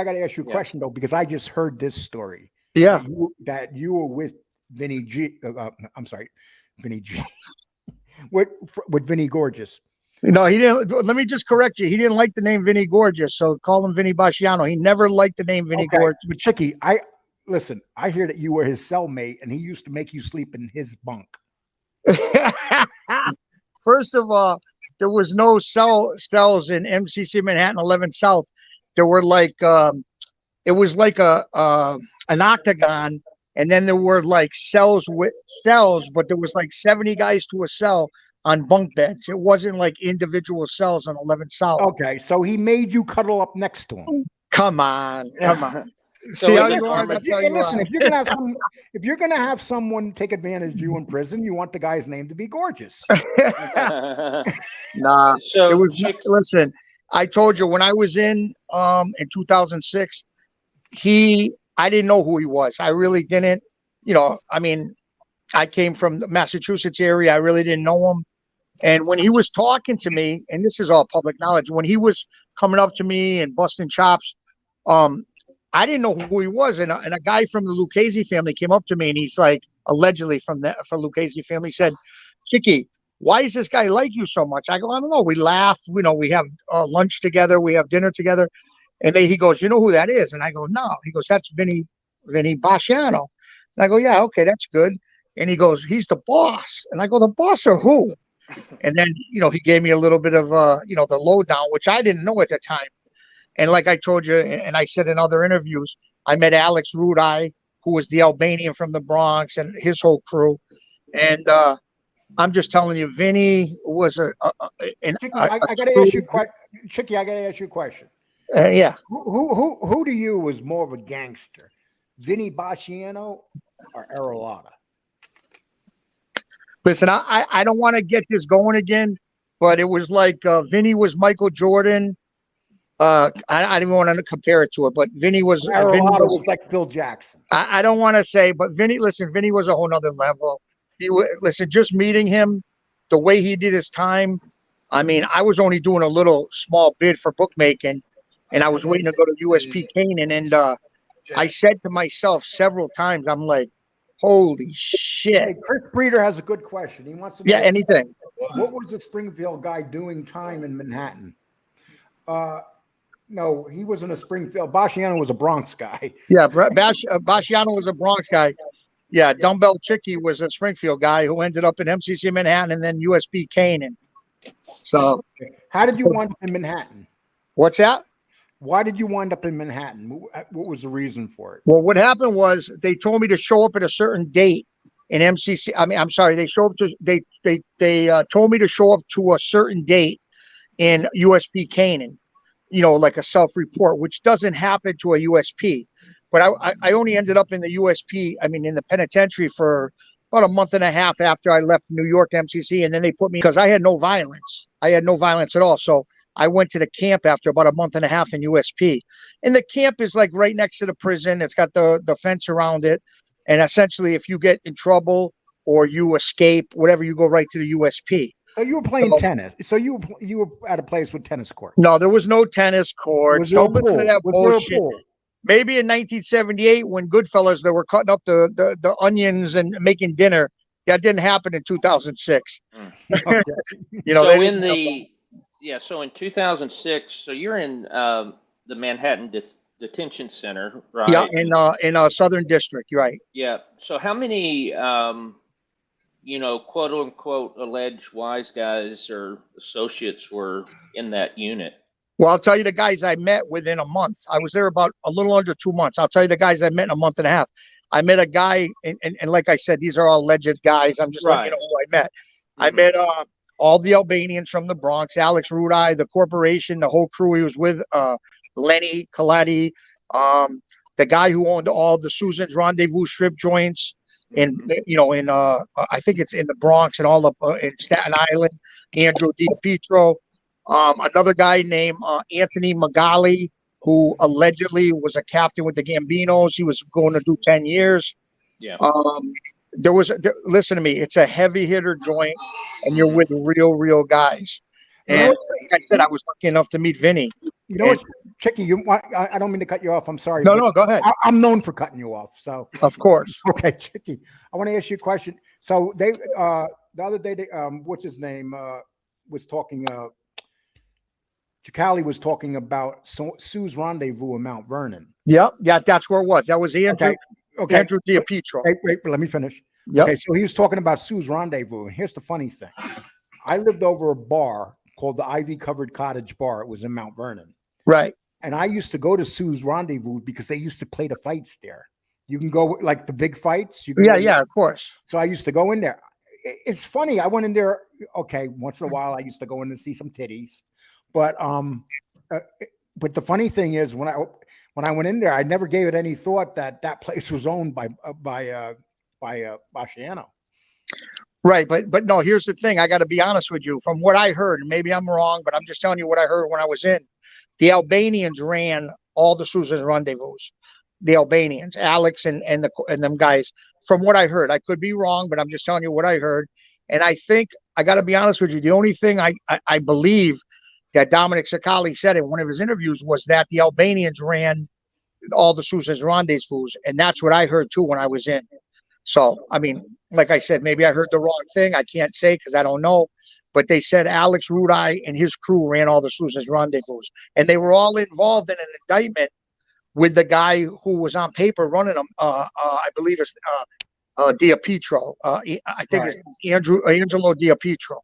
gotta ask you a question though, because I just heard this story. Yeah, that you were with Vinny G. I'm sorry, Vinny G. with Vinny Gorgeous. No, he didn't. Let me just correct you. He didn't like the name Vinny Gorgeous, so call him Vinny Basciano. He never liked the name Vinny Gorgeous. But Chicky, I hear that you were his cellmate, and he used to make you sleep in his bunk. First of all, there was no cells in MCC Manhattan 11 South. There were like it was like an octagon, and then there were like cells with cells, but there was like 70 guys to a cell on bunk beds. It wasn't like individual cells on 11 South. Okay, so he made you cuddle up next to him. Come on. So listen, if you're gonna have someone take advantage of you in prison, you want the guy's name to be Gorgeous. Nah. So it was, listen, I told you when I was in 2006, I didn't know who he was. I really didn't. You know, I mean, I came from the Massachusetts area. I really didn't know him. And when he was talking to me, and this is all public knowledge, when he was coming up to me and busting chops, I didn't know who he was. And a guy from the Lucchese family came up to me, and he's like, allegedly from Lucchese family, said, Chicky, why is this guy like you so much? I go, I don't know. We laugh, you know, we have lunch together, we have dinner together. And then he goes, you know who that is? And I go, no. He goes, that's Vinny Basciano. And I go, yeah, okay, that's good. And he goes, he's the boss. And I go, the boss of who? And then, you know, he gave me a little bit of, you know, the lowdown, which I didn't know at the time. And like I told you, and I said in other interviews, I met Alex Rudai, who was the Albanian from the Bronx, and his whole crew. And I'm just telling you, Vinny was Chicky, I gotta ask you a question. Chicky, I gotta ask you a question. Yeah. Who to you was more of a gangster, Vinny Basciano or Arolata? Listen, I don't want to get this going again, but it was like Vinny was Michael Jordan, I didn't want to compare it to it, but Vinny was. Aroldado was like Phil Jackson. I don't want to say, but Vinny was a whole nother level. Listen, just meeting him, the way he did his time. I mean, I was only doing a little small bid for bookmaking, and I was waiting to go to USP Canaan, and I said to myself several times, I'm like, holy shit. Hey, Chris Breeder has a good question. He wants to know, Yeah, anything. what was the Springfield guy doing time in Manhattan? No, he wasn't a Springfield. Basciano was a Bronx guy. Yeah, Basciano was a Bronx guy. Yeah, Dumbbell Chicky was a Springfield guy who ended up in MCC Manhattan and then USP Canaan. So, how did you wind up in Manhattan? What's that? Why did you wind up in Manhattan? What was the reason for it? Well, what happened was they told me to show up at a certain date in MCC. I mean, I'm sorry, they showed up to they told me to show up to a certain date in USP Canaan. You know, like a self-report, which doesn't happen to a USP. But I only ended up in the USP, I mean, in the penitentiary for about a month and a half after I left New York MCC. And then they put me, because I had no violence. I had no violence at all. So I went to the camp after about a month and a half in USP. And the camp is like right next to the prison. It's got the fence around it. And essentially, if you get in trouble or you escape, whatever, you go right to the USP. So you were playing tennis. So you were at a place with tennis courts. No, there was no tennis court. Don't listen to that bullshit. Pool? Maybe in 1978, when Goodfellas, they were cutting up the onions and making dinner. That didn't happen in 2006. Okay. You know, so in 2006, so you're in the Manhattan Detention Center, right? Yeah, in Southern District, you're right. Yeah. So how many quote unquote alleged wise guys or associates were in that unit? Well, I'll tell you the guys I met within a month. I was there about a little under 2 months. I'll tell you the guys I met in a month and a half. I met a guy, and like I said, these are all alleged guys. I'm just letting you know who I met. Mm-hmm. I met all the Albanians from the Bronx, Alex Rudai, the corporation, the whole crew he was with, Lenny Colati, the guy who owned all the Susan's Rendezvous strip joints. In I think it's in the Bronx and all up in Staten Island, Andrew DiPietro, another guy named Anthony Magali, who allegedly was a captain with the Gambinos. He was going to do 10 years. Yeah. Listen to me, it's a heavy hitter joint, and you're with real guys. And like I said, I was lucky enough to meet Vinny. You know what's tricky? I don't mean to cut you off. I'm sorry. No, go ahead. I'm known for cutting you off. So of course. Okay, Chicky. I want to ask you a question. So they the other day, what's his name was talking. Cicale was talking about Sue's Rendezvous in Mount Vernon. Yeah, that's where it was. That was Andrew. Okay. Andrew DiPietro. Wait, let me finish. Yep. Okay, so he was talking about Sue's Rendezvous, and here's the funny thing: I lived over a bar called the Ivy Covered Cottage Bar. It was in Mount Vernon. Right. And I used to go to Sue's Rendezvous because they used to play the fights there. You can go like the big fights. Yeah, of course. So I used to go in there. It's funny. I went in there. Okay, once in a while, I used to go in and see some titties. But the funny thing is, when I went in there, I never gave it any thought that place was owned by Basciano. Right, but no, here's the thing. I got to be honest with you. From what I heard, and maybe I'm wrong, but I'm just telling you what I heard when I was in. The Albanians ran all the Susan's Rendezvous. The Albanians, Alex and them guys. From what I heard, I could be wrong, but I'm just telling you what I heard. And I think I got to be honest with you. The only thing I believe that Dominic Cicale said in one of his interviews was that the Albanians ran all the Susan's Rendezvous, and that's what I heard too when I was in. So, I mean, like I said, maybe I heard the wrong thing. I can't say because I don't know. But they said Alex Rudai and his crew ran all the Susan's Rendezvous. And they were all involved in an indictment with the guy who was on paper running them. I believe it's DiPietro. I think it's Angelo DiPietro.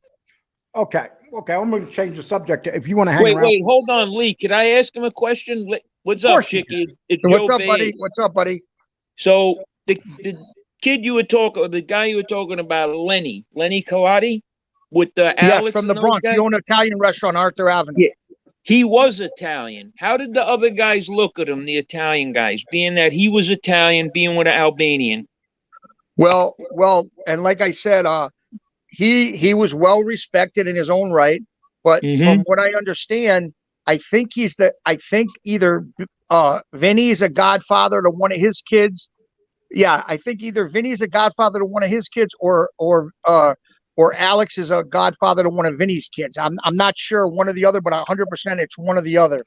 Okay. I'm going to change the subject. If you want to hang around. Wait, hold on, Lee. Could I ask him a question? What's up, Chicky? What's up, buddy? So the kid you were talking, the guy you were talking about, Lenny Colati, with the Alex from the Bronx. He owned an Italian restaurant, Arthur Avenue. Yeah, he was Italian. How did the other guys look at him, the Italian guys, being that he was Italian, being with an Albanian? Well, and like I said, he was well respected in his own right, but from what I understand, I think either Vinny's a godfather to one of his kids. Yeah, I think either Vinny's a godfather to one of his kids, or Alex is a godfather to one of Vinny's kids. I'm not sure, one or the other, but 100% it's one or the other.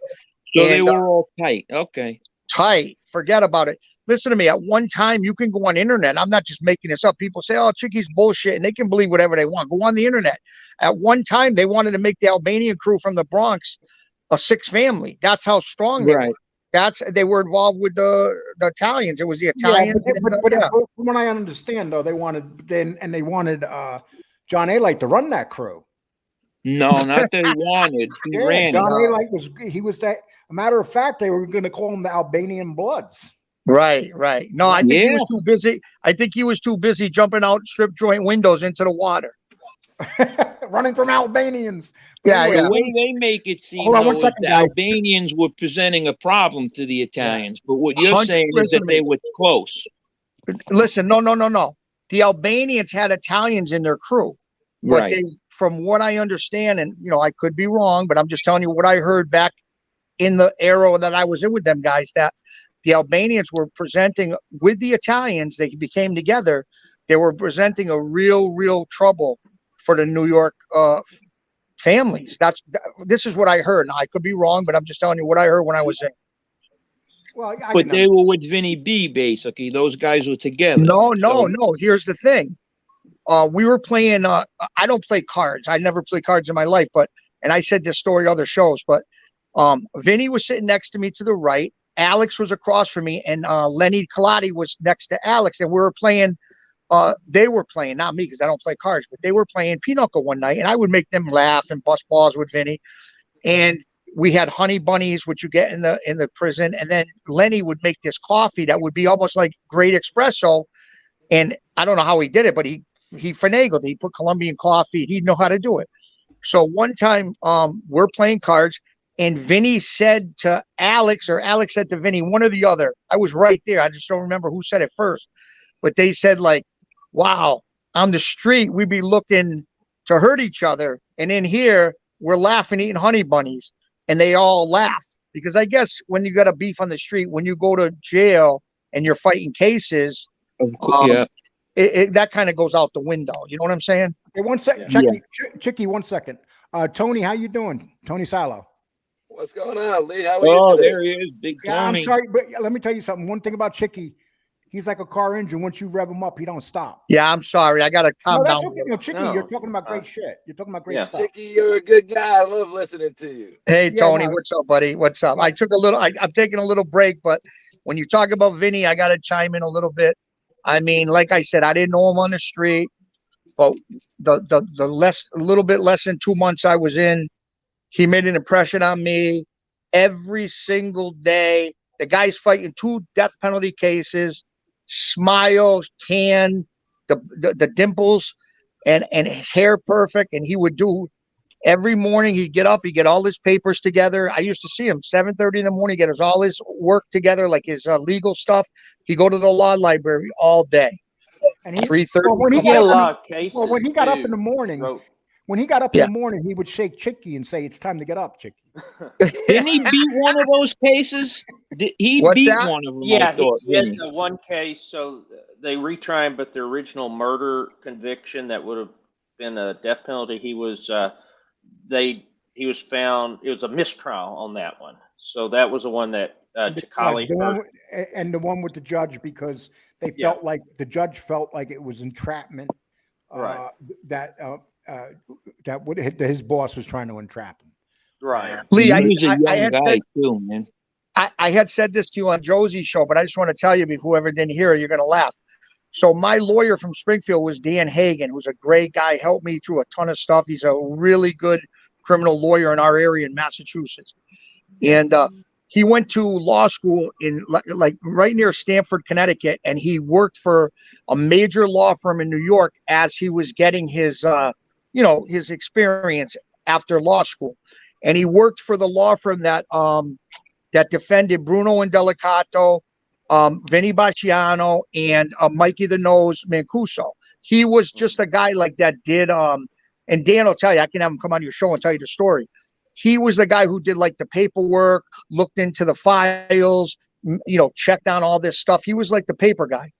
So they were all tight. Okay. Tight. Forget about it. Listen to me. At one time, you can go on the internet. I'm not just making this up. People say, "Oh, Chicky's bullshit," and they can believe whatever they want. Go on the internet. At one time, they wanted to make the Albanian crew from the Bronx a 6 family. That's how strong they were. They were involved with the Italians. It was the Italians. Yeah, but from what I understand, though, they wanted John A. Light to run that crew. No, not that he wanted. He ran. John A. Light was that. A matter of fact, they were going to call him the Albanian Bloods. Right. No, I think he was too busy. I think he was too busy jumping out strip joint windows into the water. Running from Albanians. Yeah. The way they make it seem Hold on, though, the Albanians were presenting a problem to the Italians, but what you're saying is that they were close. Listen, no. The Albanians had Italians in their crew, but they, from what I understand, and I could be wrong, but I'm just telling you what I heard back in the era that I was in with them guys, that the Albanians were presenting with the Italians. They became together. They were presenting a real trouble for the New York families. This is what I heard. Now, I could be wrong, but I'm just telling you what I heard when I was in. Well, but they were with Vinny B, basically. Those guys were together. No. Here's the thing. We were playing. I don't play cards. I never played cards in my life. And I said this story other shows. But Vinny was sitting next to me to the right. Alex was across from me, and Lenny Colati was next to Alex, and we were playing. They were playing, not me, because I don't play cards, but they were playing Pinochle one night, and I would make them laugh and bust balls with Vinny. And we had honey bunnies, which you get in the prison, and then Lenny would make this coffee that would be almost like great espresso. And I don't know how he did it, but he finagled. He put Colombian coffee. He'd know how to do it. So one time, we're playing cards, and Vinny said to Alex, or Alex said to Vinny, one or the other. I was right there. I just don't remember who said it first, but they said, like, "Wow, on the street, we'd be looking to hurt each other. And in here, we're laughing, eating honey bunnies." And they all laughed, because I guess when you got a beef on the street, when you go to jail and you're fighting cases, that kind of goes out the window. You know what I'm saying? Hey, 1 second. Chicky, 1 second. Tony, how you doing? Tony Salo. What's going on, Lee? How are you today? There he is, Big Tony. Yeah, I'm sorry, but let me tell you something. One thing about Chicky, he's like a car engine. Once you rev him up, he don't stop. Yeah, I'm sorry. I got to calm down. Okay. No, Chicky, you're talking about great shit. You're talking about great stuff. Chicky, you're a good guy. I love listening to you. Hey, Tony, what's up, buddy? What's up? I'm taking a little break, but when you talk about Vinny, I got to chime in a little bit. I mean, like I said, I didn't know him on the street, but a little bit less than 2 months I was in, he made an impression on me. Every single day, the guy's fighting 2 death penalty cases, smile, tan, the dimples, and his hair perfect. And he would do every morning. He'd get up, he'd get all his papers together. I used to see him 7:30 in the morning, get all his work together, like his legal stuff. He'd go to the law library all day. And 3:30. When he got up in the morning, he would shake Chicky and say, "It's time to get up, Chicky." Didn't he beat one of those cases? He beat one of them. Yeah, he did the one case. So they retry him, but the original murder conviction that would have been a death penalty, he was found. It was a mistrial on that one. So that was the one that Cicale heard. And the one with the judge, because they felt like the judge felt like it was entrapment. Right. That his boss was trying to entrap him. Right. Lee, I had said this to you on Josie's show, but I just want to tell you, whoever didn't hear it, you're going to laugh. So my lawyer from Springfield was Dan Hagan, who's a great guy, helped me through a ton of stuff. He's a really good criminal lawyer in our area in Massachusetts. And he went to law school in like right near Stamford, Connecticut, and he worked for a major law firm in New York as he was getting his his experience after law school. And he worked for the law firm that defended Bruno Indelicato, Vinny Bacciano, and Mikey the Nose Mancuso. He was just a guy like that did and Dan will tell you, I can have him come on your show and tell you the story. he was the guy who did like the paperwork, looked into the files, checked on all this stuff. He was like the paper guy.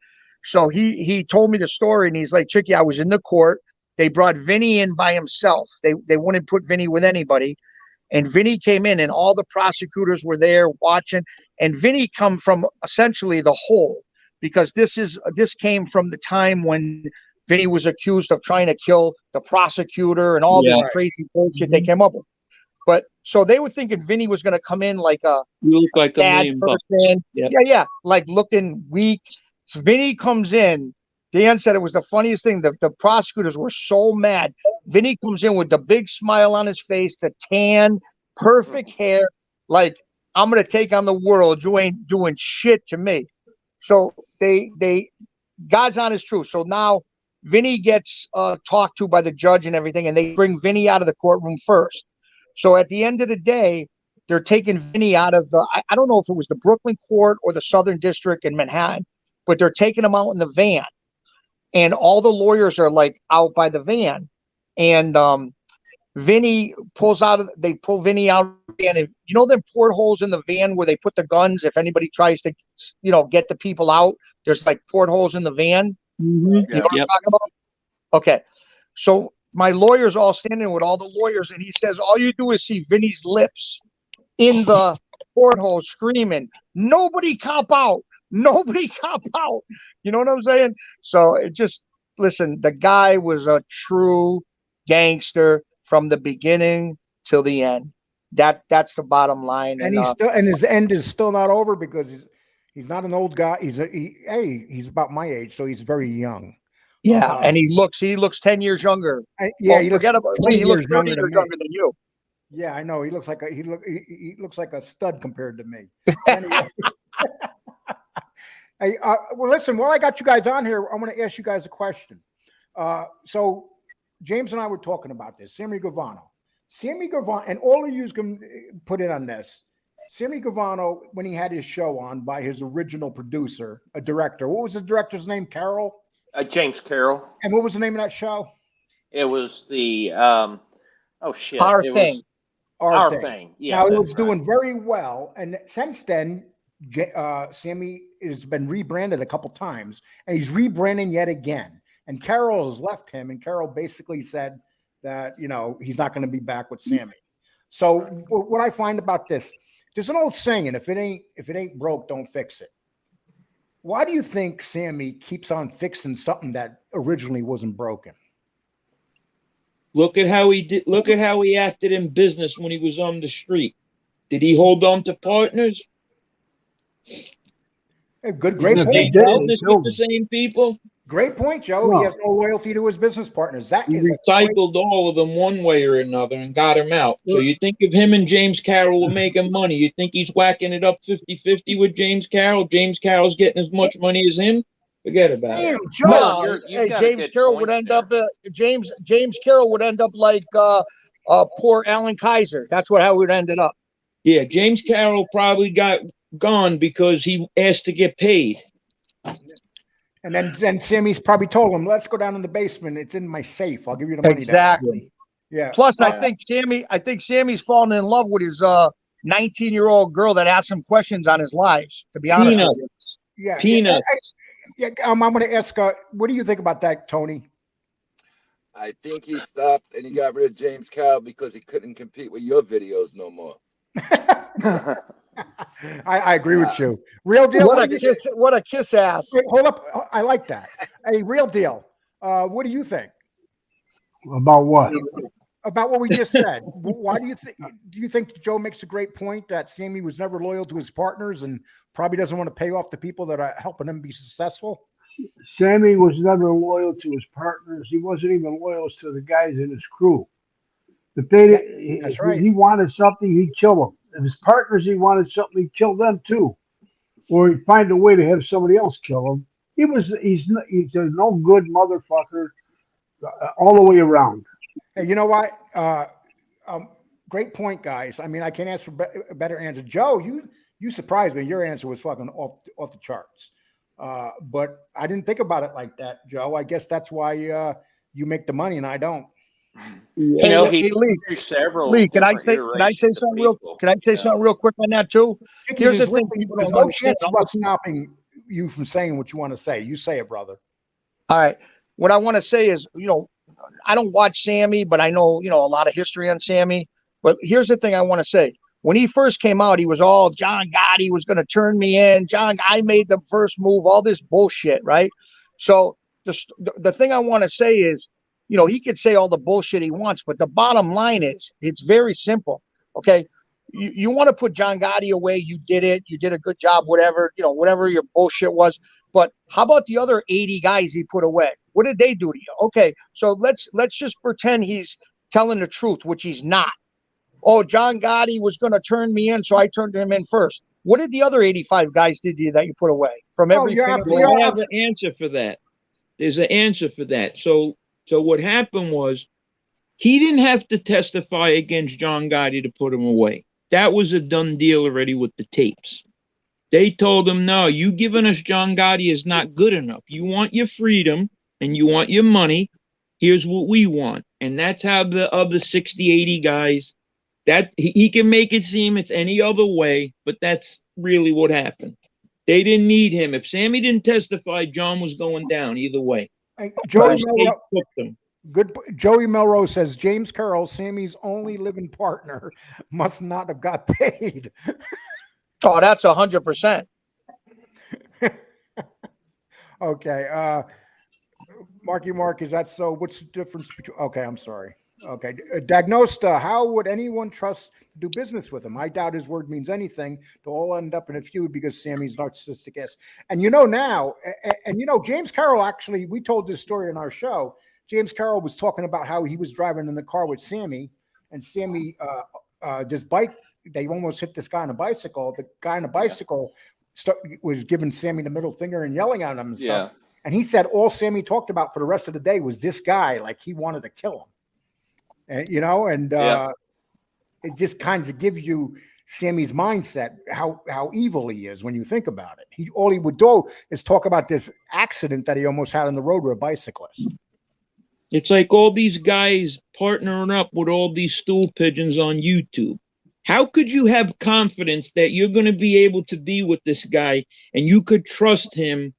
So he told me the story, and he's like, Chicky, I was in the court. They brought Vinny in by himself. They wouldn't put Vinny with anybody. And Vinny came in, and all the prosecutors were there watching. And Vinny come from essentially the hole, because this came from the time when Vinny was accused of trying to kill the prosecutor and all this crazy bullshit they came up with. But so they were thinking Vinny was going to come in like a sad person. Yeah, like looking weak. So Vinny comes in. Dan said it was the funniest thing. The prosecutors were so mad. Vinny comes in with the big smile on his face, the tan, perfect hair. Like, I'm going to take on the world. You ain't doing shit to me. So God's honest truth. So now Vinny gets talked to by the judge and everything, and they bring Vinny out of the courtroom first. So at the end of the day, they're taking Vinny out of I don't know if it was the Brooklyn court or the Southern District in Manhattan, but they're taking him out in the van. And all the lawyers are like out by the van. And Vinny they pull Vinny out of the van. And you know them portholes in the van where they put the guns if anybody tries to, get the people out? There's like portholes in the van. Mm-hmm. You know what I'm talking about? Okay. So my lawyer's all standing with all the lawyers, and he says, all you do is see Vinny's lips in the porthole screaming, nobody cop out. Nobody cop out. You know what I'm saying? So listen, the guy was a true gangster from the beginning till the end. That's the bottom line. And his end is still not over, because he's not an old guy. He's about my age, so he's very young. Yeah, and he looks 10 years younger. He looks 30 years younger than you. Yeah, I know. He looks like he looks like a stud compared to me. Anyway. Hey, well, listen, while I got you guys on here, I'm going to ask you guys a question. So James and I were talking about this. Sammy Gravano, and all of you can put in on this. Sammy Gravano, when he had his show on by his original producer, a director. What was the director's name? Carroll? James Carroll. And what was the name of that show? It was the Our Thing. Our Thing. Yeah. Now, it was doing very well, and since then, Sammy has been rebranded a couple times, and he's rebranding yet again. And Carroll has left him, and Carroll basically said that he's not going to be back with Sammy. So what I find about this, there's an old saying: if it ain't broke, don't fix it. Why do you think Sammy keeps on fixing something that originally wasn't broken? Look at how he did. Look at how he acted in business when he was on the street. Did he hold on to partners? Hey, great point. The same people. Great point, Joe. No. He has no loyalty to his business partners. He recycled all of them one way or another and got him out. So you think if him and James Carroll were making money, you think he's whacking it up 50-50 with James Carroll? James Carroll's getting as much money as him? Forget about it. Joe. No, James Carroll would end up James Carroll would end up like poor Alan Kaiser. That's how it would ended up. Yeah, James Carroll probably got gone because he asked to get paid. And then Sammy's probably told him, let's go down in the basement. It's in my safe. I'll give you the money. Exactly. Yeah. Plus, I think Sammy's fallen in love with his 19-year-old girl that asked him questions on his lives, to be honest with you. Yeah. Peanuts. I'm going to ask, what do you think about that, Tony? I think he stopped and he got rid of James Carroll because he couldn't compete with your videos no more. I agree with you. Real deal. What a kiss ass. Wait, hold up. I like that. Hey, real deal. What do you think? About what? About what we just said. Why do you think Joe makes a great point that Sammy was never loyal to his partners and probably doesn't want to pay off the people that are helping him be successful? Sammy was never loyal to his partners. He wasn't even loyal to the guys in his crew. If he wanted something, he'd kill them. If his partners, he wanted something, he'd kill them too. Or he'd find a way to have somebody else kill him. He's a no good motherfucker all the way around. Hey, you know what? Great point, guys. I mean, I can't ask for a better answer. Joe, you surprised me. Your answer was fucking off the charts. But I didn't think about it like that, Joe. I guess that's why you make the money and I don't. You know, Hey, he Lee, went through several. Lee, can I different say iterations of something real? people. Can I say Yeah. something real quick on that too? Chicky, Here's the there's thing people there's don't no understand. chance of us stopping you from saying what you want to say. You say it, brother. All right. What I want to say is, I don't watch Sammy, but I know, a lot of history on Sammy. But here's the thing I want to say. When he first came out, he was all John Gotti was going to turn me in. I made the first move, all this bullshit, right? So the thing I want to say is, he could say all the bullshit he wants, but the bottom line is it's very simple. Okay. You want to put John Gotti away. You did it. You did a good job, whatever, whatever your bullshit was. But how about the other 80 guys he put away? What did they do to you? Okay. So let's just pretend he's telling the truth, which he's not. Oh, John Gotti was going to turn me in, so I turned him in first. What did the other 85 guys did to you that you put away from everything? Well, I have an answer for that. There's an answer for that. So what happened was he didn't have to testify against John Gotti to put him away. That was a done deal already with the tapes. They told him, no, you giving us John Gotti is not good enough. You want your freedom and you want your money. Here's what we want. And that's how of the 60, 80 guys, that he can make it seem it's any other way, but that's really what happened. They didn't need him. If Sammy didn't testify, John was going down either way. Hey, Joey Melrose says James Carroll, Sammy's only living partner, must not have got paid. Oh, that's 100%. Okay. Marky Mark, is that so? What's the difference between? Okay, I'm sorry. Okay. Diagnosta, how would anyone trust to do business with him? I doubt his word means anything. They'll all end up in a feud because Sammy's narcissistic ass. And now, James Carroll, actually, we told this story in our show. James Carroll was talking about how he was driving in the car with Sammy, and Sammy, this bike, they almost hit this guy on a bicycle. The guy on a bicycle was giving Sammy the middle finger and yelling at him and stuff. And he said all Sammy talked about for the rest of the day was this guy, like he wanted to kill him. And, it just kind of gives you Sammy's mindset, how evil he is when you think about it. All he would do is talk about this accident that he almost had on the road with a bicyclist. It's like all these guys partnering up with all these stool pigeons on YouTube. How could you have confidence that you're going to be able to be with this guy and you could trust him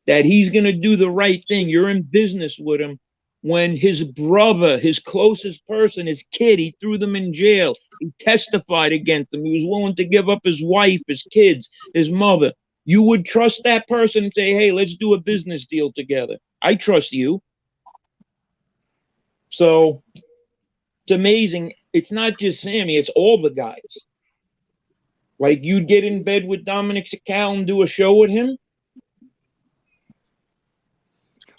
that he's going to do the right thing? You're in business with him when his brother, his closest person, his kid, he threw them in jail. He testified against them. He was willing to give up his wife, his kids, his mother. You would trust that person and say, hey, let's do a business deal together. I trust you. So it's amazing. It's not just Sammy, it's all the guys. Like you'd get in bed with Dominic Cicale and do a show with him.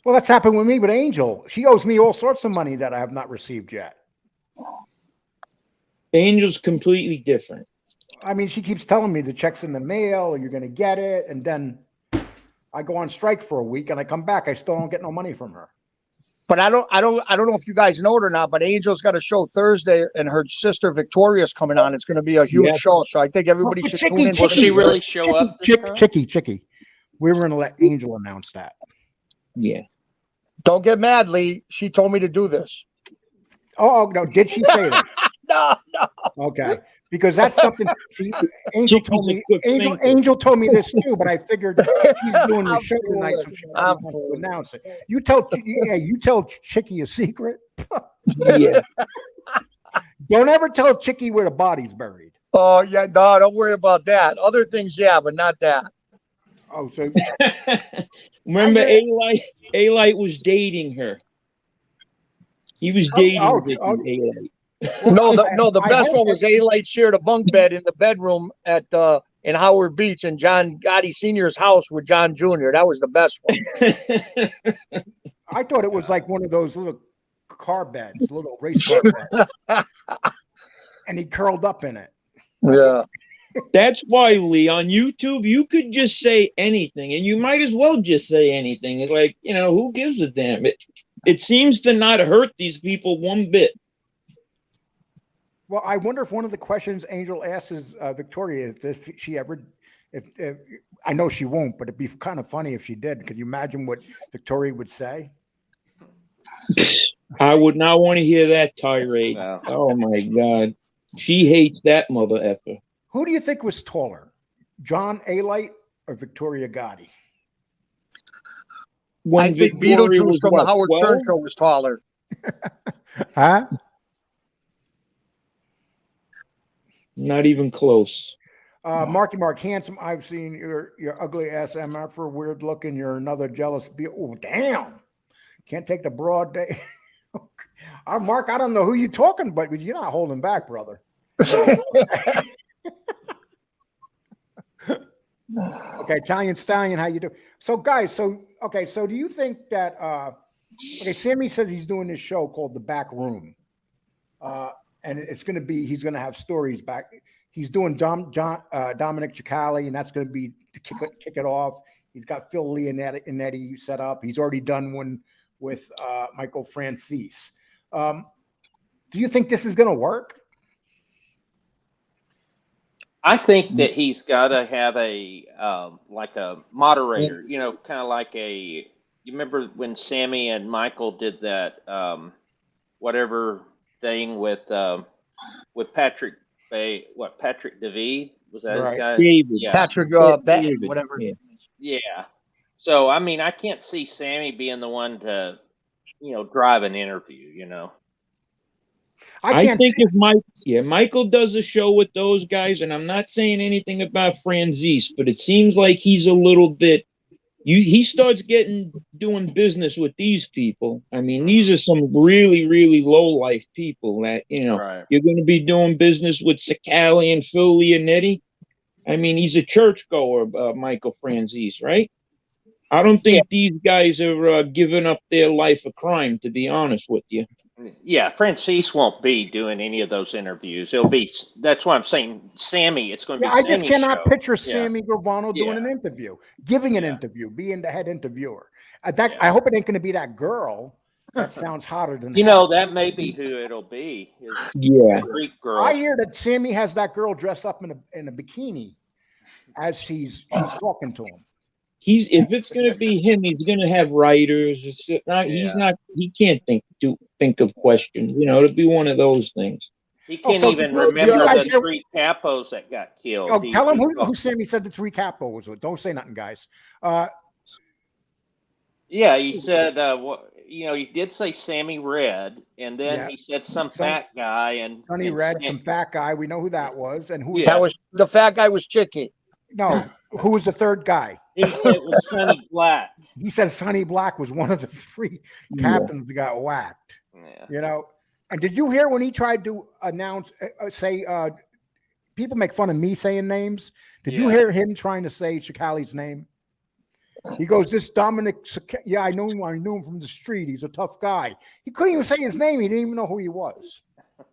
Well, that's happened with me with Angel. She owes me all sorts of money that I have not received yet. Angel's completely different. I mean, she keeps telling me the check's in the mail and you're going to get it. And then I go on strike for a week and I come back. I still don't get no money from her. But I don't know if you guys know it or not, but Angel's got a show Thursday and her sister Victoria's coming on. It's going to be a huge show. So I think everybody should tune in. Will she really show up? Chicky. We were going to let Angel announce that. Yeah. Don't get mad, Lee. She told me to do this. Oh, no. Did she say that? No. Okay. Because that's something. See, Angel told me this too, but I figured she's doing the show tonight, so she wants to announce it. You tell Chicky a secret. Yeah. Don't ever tell Chicky where the body's buried. Oh yeah, no, don't worry about that. Other things, yeah, but not that. Oh, so remember, A-Light was dating her. He was dating A-Light. No, the best one was A-Light shared a bunk bed in the bedroom at in Howard Beach in John Gotti Sr.'s house with John Jr. That was the best one. I thought it was like one of those little car beds, little race car beds. And he curled up in it. Yeah. That's why, Lee, on YouTube, you could just say anything, and you might as well just say anything. It's like, who gives a damn? It seems to not hurt these people one bit. Well, I wonder if one of the questions Angel asks Victoria is if she ever, if I know she won't, but it'd be kind of funny if she did. Could you imagine what Victoria would say? I would not want to hear that tirade. No. Oh my God. She hates that mother effer. Who do you think was taller, John A-Light or Victoria Gotti? When I think Victoria Beetlejuice was from what, the Howard 12? Stern show was taller. Huh? Not even close. Marky Mark, handsome. I've seen your ugly ass MF for weird looking. You're another jealous. Oh, damn. Can't take the broad day. Mark, I don't know who you're talking, but you're not holding back, brother. Okay, Italian Stallion, how you do? So, guys, so do you think that okay, Sammy says he's doing this show called The Back Room. And it's gonna be, he's gonna have stories back. He's doing Dominic Cicale, and that's gonna be to kick it off. He's got Phil Leonetti set up. He's already done one with Michael Francis. Do you think this is gonna work? I think that he's got to have a like a moderator, you know, kind of like a. You remember when Sammy and Michael did that whatever thing with Patrick Bay? What, Patrick DeVee, was that Right. his guy? David. Yeah. Patrick David. Benton, whatever. Yeah. Yeah. So I mean, I can't see Sammy being the one to, you know, drive an interview. You know. I think if Michael does a show with those guys, and I'm not saying anything about Franzese, but it seems like he's a little bit. He starts doing business with these people. I mean, these are some really, really low life people that, you know, Right. you're going to be doing business with Cicale and Phil Leonetti. I mean, he's a churchgoer, Michael Franzese, right? I don't think these guys are giving up their life a crime, to be honest with you. Yeah, Francis won't be doing any of those interviews. It'll be, that's why I'm saying Sammy. It's going to be. I just Sammy's cannot show. picture Yeah. Sammy Gravano doing an interview, giving an interview, being the head interviewer. I hope it ain't going to be that girl. That sounds hotter than You hell. know, that may be who it'll be. Yeah. Greek girl. I hear that Sammy has that girl dress up in a bikini as she's talking to him. If it's going to be him, he's going to have writers. He can't think of questions. You know, it'll be one of those things. He can't so even you remember guys the hear- 3 capos that got killed. Oh, tell him who Sammy said the 3 capo was with. Don't say nothing, guys. Yeah, he said, you know, he did say Sammy Red, and then he said some fat guy and Sonny Red, some fat guy. We know who that was, and who That was the fat guy was Chicky. No, who was the third guy? He said it was Sonny Black. He said Sonny Black was one of the 3 captains that got whacked. Yeah. You know, and did you hear when he tried to announce, people make fun of me saying names? Did you hear him trying to say Cicale's name? He goes, "This Dominic Cicale, yeah, I knew him from the street. He's a tough guy." He couldn't even say his name. He didn't even know who he was.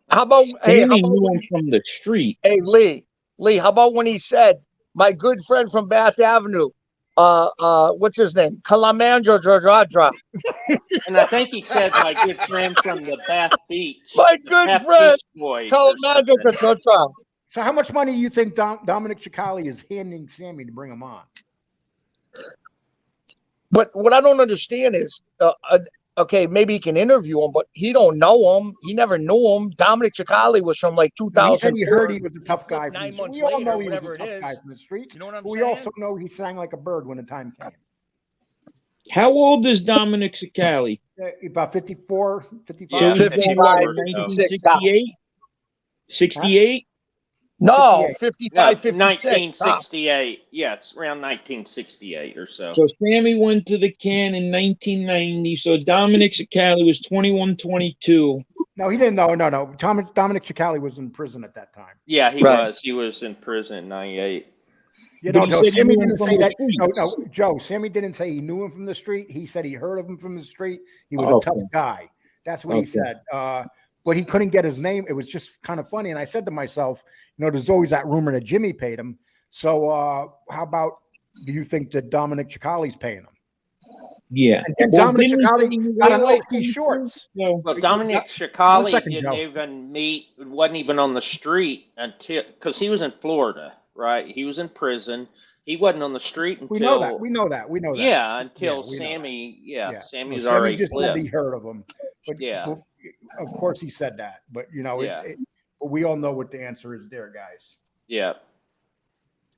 How about Sammy knew him from the street? Hey, Lee, how about when he said, "My good friend from Bath Avenue, what's his name? Calamandro Dradra." And I think he said my good friend from the Bath Beach. My good Bath friend, Beach Boys or Calamandro something. Dradra. So how much money do you think Dominic Cicale is handing Sammy to bring him on? But what I don't understand is, okay, maybe he can interview him, but he don't know him. He never knew him. Dominic Cicale was from like 2000. He said he heard he was a tough guy. 9 months we all later, know he was whatever a it tough is. guy from the streets. You know what I'm but saying? we also know he sang like a bird when the time came. How old is Dominic Cicale? About 54, 55. So Yeah, he's born 55, in 1968? 68? No, 58. 55, 56. 1968. Yes, around 1968 or so. So Sammy went to the can in 1990. So Dominic Cicale was 21, 22. No, he didn't. No. Dominic Cicale was in prison at that time. Yeah, he Right. was. He was in prison in 98. You But know, he no, said he Sammy knew him didn't from say the that. street. No, Joe, Sammy didn't say he knew him from the street. He said he heard of him from the street. He was Okay. a tough guy. That's what he Okay. said. But he couldn't get his name. It was just kind of funny. And I said to myself, you know, there's always that rumor that Jimmy paid him. So how about, do you think that Dominic Cicale's paying him? Yeah. And Well, Dominic didn't he say Cicale he knew got an Eli Oakley shorts. So, Well, Dominic One Cicale second, didn't Joe. even wasn't even on the street until, because he was in Florida, right? He was in prison. He wasn't on the street until. We know that. We know that. Yeah, until Yeah, we know Sammy. Yeah. Sammy was Sammy already just said flipped. he heard of him. But, Yeah. but of course he said that. But you know, Yeah. but we all know what the answer is there, guys. Yeah.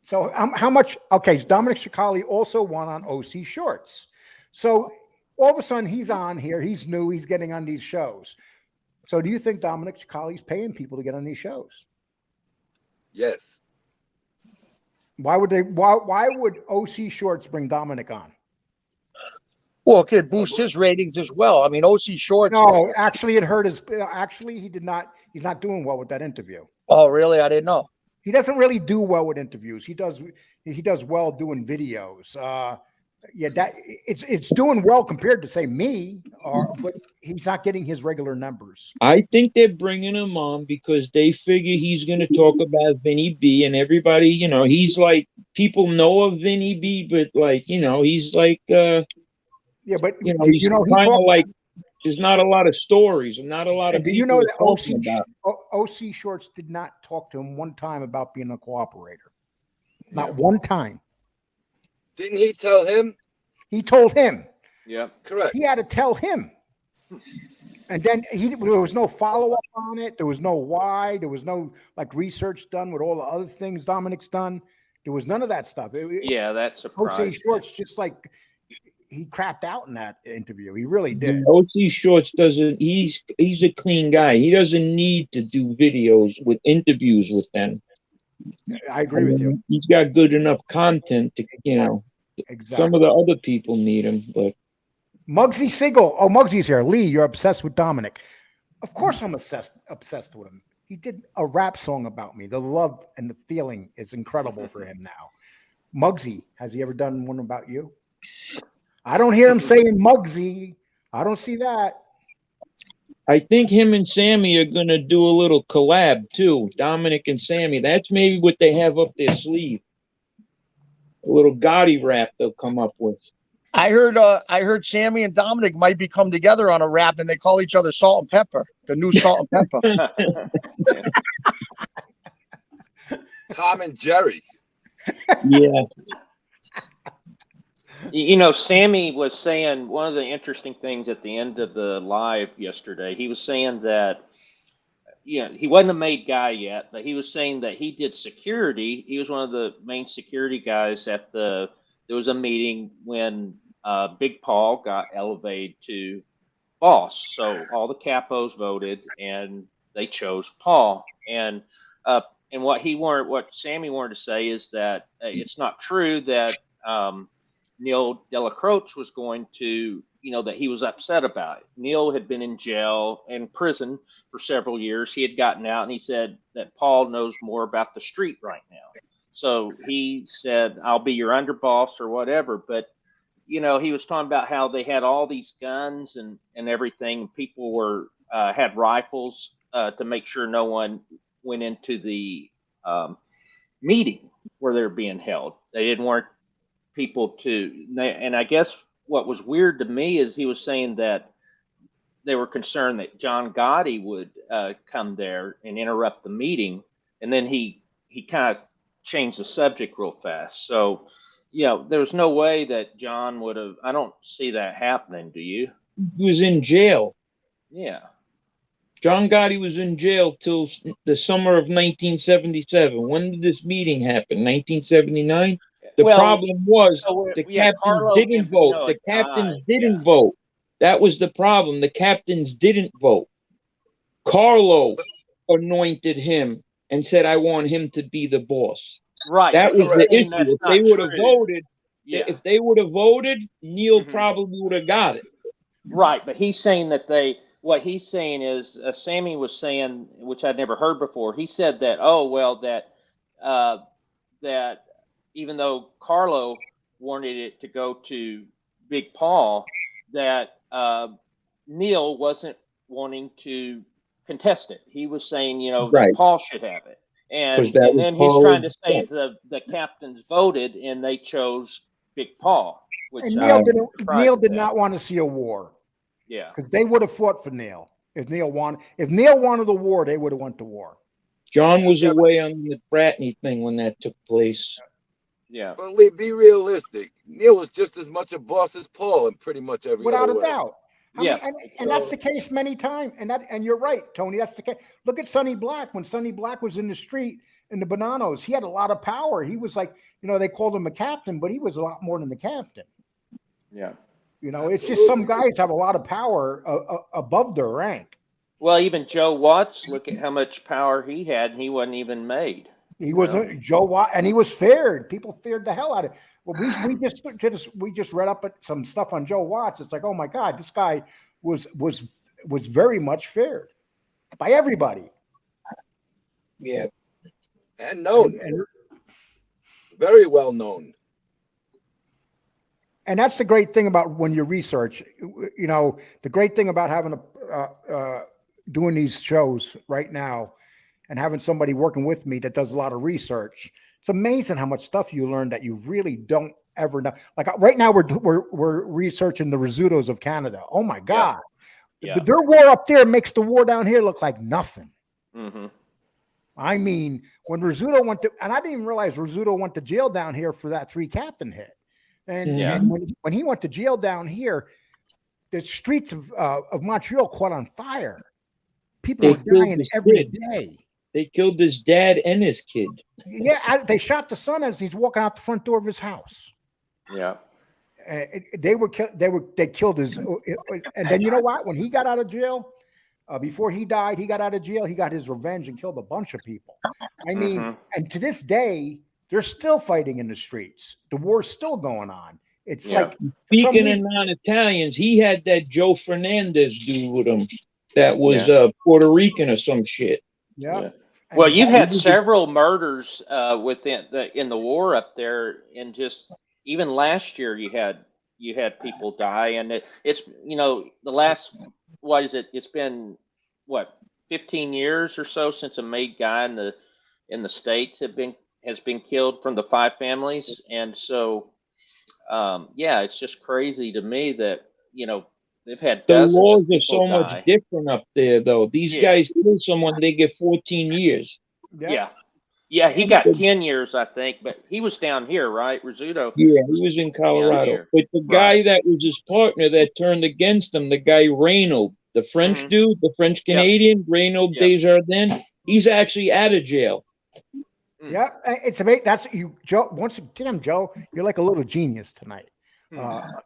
So how much? Okay, so Dominic Cicale also won on OC Shorts. So all of a sudden he's on here. He's new. He's getting on these shows. So do you think Dominic Cicale's paying people to get on these shows? Yes. Why would they? Why would OC Shorts bring Dominic on? Well, it could boost his ratings as well. I mean, OC Shorts. No, actually, it hurt his. Actually, he did not. He's not doing well with that interview. Oh, really? I didn't know. He doesn't really do well with interviews. He does well doing videos. Yeah, that it's doing well compared to say me, but he's not getting his regular numbers. I think they're bringing him on because they figure he's going to talk about Vinny B, and everybody, you know, he's like, people know of Vinny B, but like, you know, he's like, yeah, but you know, he like, there's not a lot of stories and not a lot of. Do you know that OC Shorts did not talk to him one time about being a cooperator? Not one time. Didn't he tell him? He told him. Yeah. Correct. He had to tell him. And then there was no follow-up on it. There was no why. There was no like research done with all the other things Dominic's done. There was none of that stuff. Yeah, that's surprising. OC Shorts just like he crapped out in that interview. He really did. OC Shorts doesn't. He's a clean guy. He doesn't need to do videos with interviews with them. I agree with you. He's got good enough content to, you know. Exactly. Some of the other people need him, but Muggsy Siegel. Oh, Muggsy's here. Lee, you're obsessed with Dominic. Of course, I'm obsessed with him. He did a rap song about me. The love and the feeling is incredible for him now. Muggsy, has he ever done one about you? I don't hear him saying Muggsy. I don't see that. I think him and Sammy are going to do a little collab too. Dominic and Sammy. That's maybe what they have up their sleeve. A little Gotti rap they'll come up with. I heard Sammy and Dominic might be come together on a rap, and they call each other Salt and Pepper. The new Salt and Pepper. Tom and Jerry. Yeah. You know, Sammy was saying one of the interesting things at the end of the live yesterday. He was saying that, you know, he wasn't a made guy yet, but he was saying that he did security. He was one of the main security guys there was a meeting when Big Paul got elevated to boss. So all the capos voted and they chose Paul. And what Sammy wanted to say is that it's not true that Neil Delacroix was going to, you know, that he was upset about it. Neil had been in jail and prison for several years. He had gotten out, and he said that Paul knows more about the street right now. So he said, I'll be your underboss or whatever. But, you know, he was talking about how they had all these guns and everything. People were had rifles to make sure no one went into the meeting where they were being held. They didn't want people to, and I guess what was weird to me is he was saying that they were concerned that John Gotti would come there and interrupt the meeting, and then he kind of changed the subject real fast. So, you know, there was no way that John would have. I don't see that happening. Do you? He was in jail. Yeah. John Gotti was in jail till the summer of 1977. When did this meeting happen? 1979. The problem was the captains didn't vote. The captains didn't vote. That was the problem. The captains didn't vote. Carlo anointed him and said, I want him to be the boss. Right. That was the issue. If they would have voted, if they would have voted, Neil probably would have got it. Right. But he's saying that what he's saying is, Sammy was saying, which I'd never heard before. He said that, that even though Carlo wanted it to go to Big Paul, that Neil wasn't wanting to contest it. He was saying, you know, that Paul should have it. And then he's trying to say the captains voted and they chose Big Paul. Which and Neil did not want to see a war. Yeah. Because they would have fought for Neil. If Neil wanted the war, they would have went to war. John was away on the Bratney thing when that took place. Yeah. But Lee, be realistic. Neil was just as much a boss as Paul in pretty much every Without other a way. doubt. And that's the case many times. And you're right, Tony. That's the case. Look at Sonny Black. When Sonny Black was in the street in the Bonanos, he had a lot of power. He was like, they called him a captain, but he was a lot more than the captain. Yeah. It's just some guys have a lot of power above their rank. Well, even Joe Watts, look at how much power he had, and he wasn't even made. He wasn't Joe Watt, and he was feared. People feared the hell out of him. Well, we just read up some stuff on Joe Watts. It's like, oh my God, this guy was very much feared by everybody. Yeah, and known, and very well known. And that's the great thing about when you research. The great thing about having doing these shows right now and having somebody working with me that does a lot of research. It's amazing how much stuff you learn that you really don't ever know. Like right now we're researching the Rizzutos of Canada. Oh my God. Yeah. Their war up there makes the war down here look like nothing. Mm-hmm. I mean, when Rizzuto and I didn't even realize Rizzuto went to jail down here for that 3 captain hit. And when he went to jail down here, the streets of Montreal caught on fire. People were dying every day. They killed his dad and his kid. Yeah, they shot the son as he's walking out the front door of his house. Yeah, they killed his. And then you know what? When he got out of jail, before he died, he got out of jail. He got his revenge and killed a bunch of people. I mean, and to this day, they're still fighting in the streets. The war's still going on. It's like, speaking of non-Italians, he had that Joe Fernandez dude with him that was Puerto Rican or some shit. Yeah. Well, you've had several murders in the war up there, and just even last year you had people die, and it's the last, what is it? It's been 15 years or so since a made guy in the States has been killed from the 5 families, and so it's just crazy to me that they've had the dozens laws of people are so die. much different up there, though. These guys kill someone, they get 14 years. Yeah, he got 10 years, I think, but he was down here, right, Rizzuto? Yeah, he was in Colorado. But the guy that was his partner that turned against him, the guy Reynaud, the French dude, the French Canadian, Reynaud Desjardins, he's actually out of jail. Yeah, it's amazing. That's you, Joe. Once again, Joe, you're like a little genius tonight.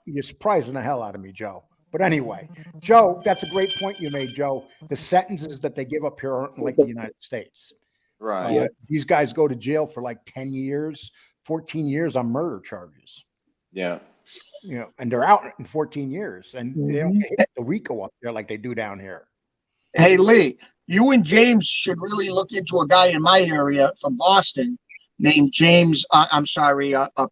You're surprising the hell out of me, Joe. But anyway, Joe, that's a great point you made, Joe. The sentences that they give up here aren't like the United States. Right. These guys go to jail for like 10 years, 14 years on murder charges. Yeah. And they're out in 14 years, and they don't hit the RICO up there like they do down here. Hey, Lee, you and James should really look into a guy in my area from Boston named James.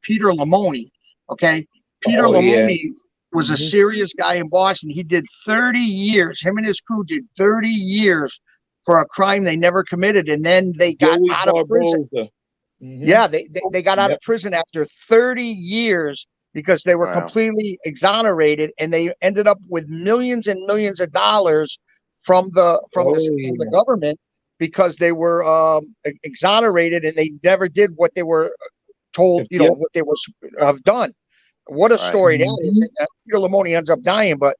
Peter Lamoni. Okay. Peter Lamoni was a serious guy in Boston. He did 30 years. Him and his crew did 30 years for a crime they never committed, and then they got out of prison. Yeah, they got out of prison after 30 years because they were completely exonerated, and they ended up with millions and millions of dollars from the government because they were exonerated, and they never did what they were told, what they was have done. What a story that is. Peter Lamoni ends up dying, but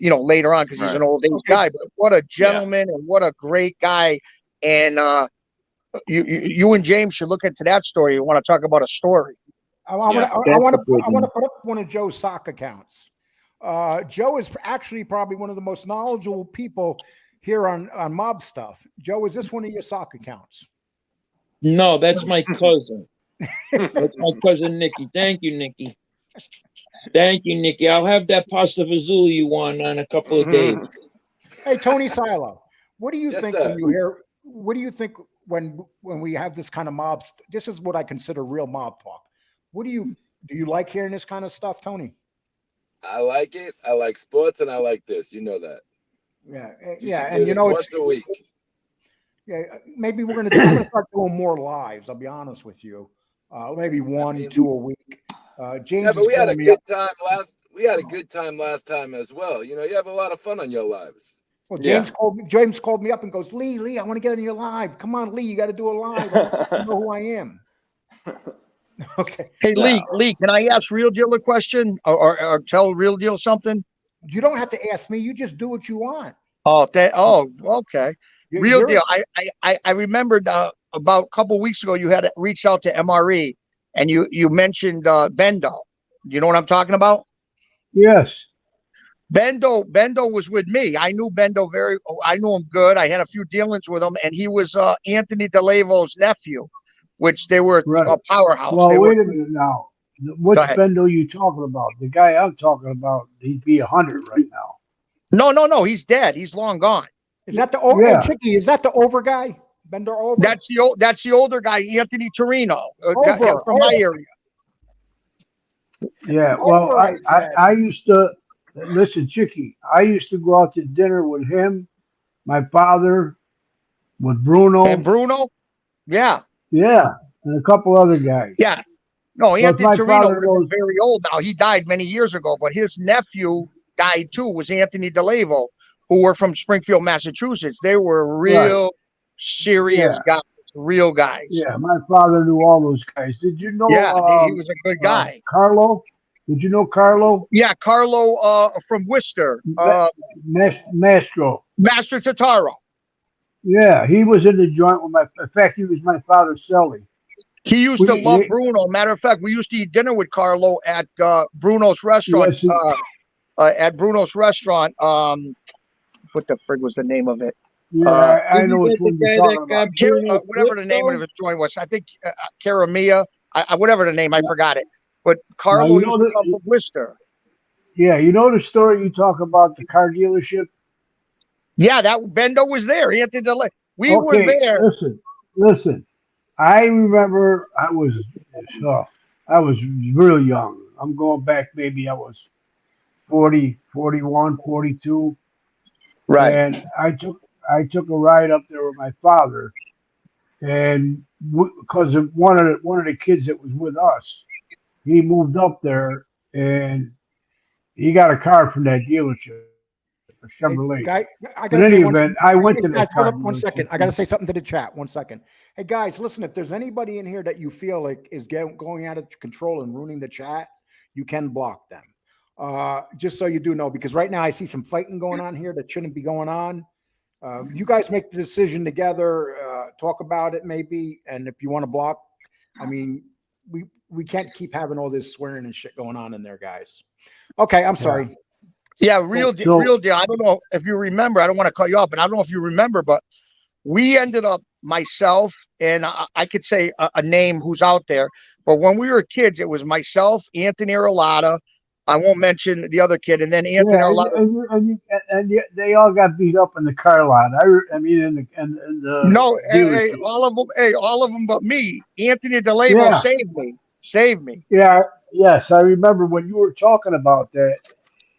later on because he's an old age guy. But what a gentleman and what a great guy. And you and James should look into that story. You want to talk about a story? I want to put up one of Joe's sock accounts. Joe is actually probably one of the most knowledgeable people here on mob stuff. Joe, is this one of your sock accounts? No, that's my cousin. That's my cousin Nikki. Thank you, Nikki. Thank you, Nikki. I'll have that pasta fazool you want in a couple of days. Hey, Tony Silo, what do you think when you hear? What do you think when we have this kind of mob? This is what I consider real mob talk. Do you like hearing this kind of stuff, Tony? I like it. I like sports, and I like this. You know that. Yeah, and it's once a week. Yeah, maybe we're going to start doing more lives. I'll be honest with you. Maybe 1, 2 a week. James, yeah, but we had a good time last. We had a good time last time as well. You have a lot of fun on your lives. Well, James called me up and goes, Lee, I want to get on your live. Come on, Lee, you got to do a live. I know who I am. Okay. Hey, Lee, can I ask Real Deal a question or tell Real Deal something? You don't have to ask me. You just do what you want. Okay. Real You're- deal. I remembered about a couple weeks ago you had reached out to MRE and you mentioned Bendo. You know what I'm talking about? Yes. Bendo was with me. I knew Bendo I knew him good. I had a few dealings with him, and he was Anthony DeLavo's nephew, which they were Right. a powerhouse. Well, They wait were, a minute now. Which Go ahead. Bendo you talking about? The guy I'm talking about, he'd be 100 right now. No, he's dead. He's long gone. Is that the hey, Yeah. Chicky? Is that the over guy? Bender over. That's the older guy, Anthony Torino, Over, from my over. area. Yeah. Well, Over, I said. I used to listen, Chicky. I used to go out to dinner with him, my father, with Bruno. And Bruno, yeah, Yeah, and a couple other guys. yeah. No, But Anthony my Torino father would have been knows- very old now. He died many years ago, but his nephew died too. Was Anthony DeLavo, who were from Springfield, Massachusetts. They were real serious guys, real guys. Yeah, my father knew all those guys. Did you know? Yeah, he was a good guy. Carlo. Did you know Carlo? Yeah, Carlo from Worcester, Mastro. Master Totaro. Yeah, he was in the joint with in fact, he was my father's cellie. He used to love Bruno. Matter of fact, we used to eat dinner with Carlo at Bruno's restaurant. Yes, at Bruno's restaurant. What the frig was the name of it? Yeah, I know which one you're talking about. Whatever the name of his joint was. I think Caramia. Whatever the name, I forgot it. But Carlo used to come from Worcester. Yeah, you know the story you talk about the car dealership? Yeah, that Bendo was there. Anthony DeLay. We were there. Listen. I remember I was real young. I'm going back, maybe I was 40, 41, 42. Right. And I took a ride up there with my father, and because of one of the kids that was with us, he moved up there and he got a car from that dealership, a Chevrolet. Guy, in any event, I went to that car. Hold up 1 second. I got to say something to the chat. 1 second. Hey guys, listen. If there's anybody in here that you feel like is going out of control and ruining the chat, you can block them. Just so you do know, because right now I see some fighting going on here that shouldn't be going on. You guys make the decision together, talk about it maybe, and if you want to block, I mean, we can't keep having all this swearing and shit going on in there, guys. Okay, I'm sorry. Yeah, real deal. I don't know if you remember. I don't want to cut you off, but I don't know if you remember, but we ended up, myself, and I could say a name who's out there, but when we were kids, it was myself, Anthony Arlotta. I won't mention the other kid, and then Anthony Arlotta. And they all got beat up in the car lot. I mean, in the no, hey, all of them, but me. Anthony DeLavo saved me. Yeah, yes, I remember when you were talking about that.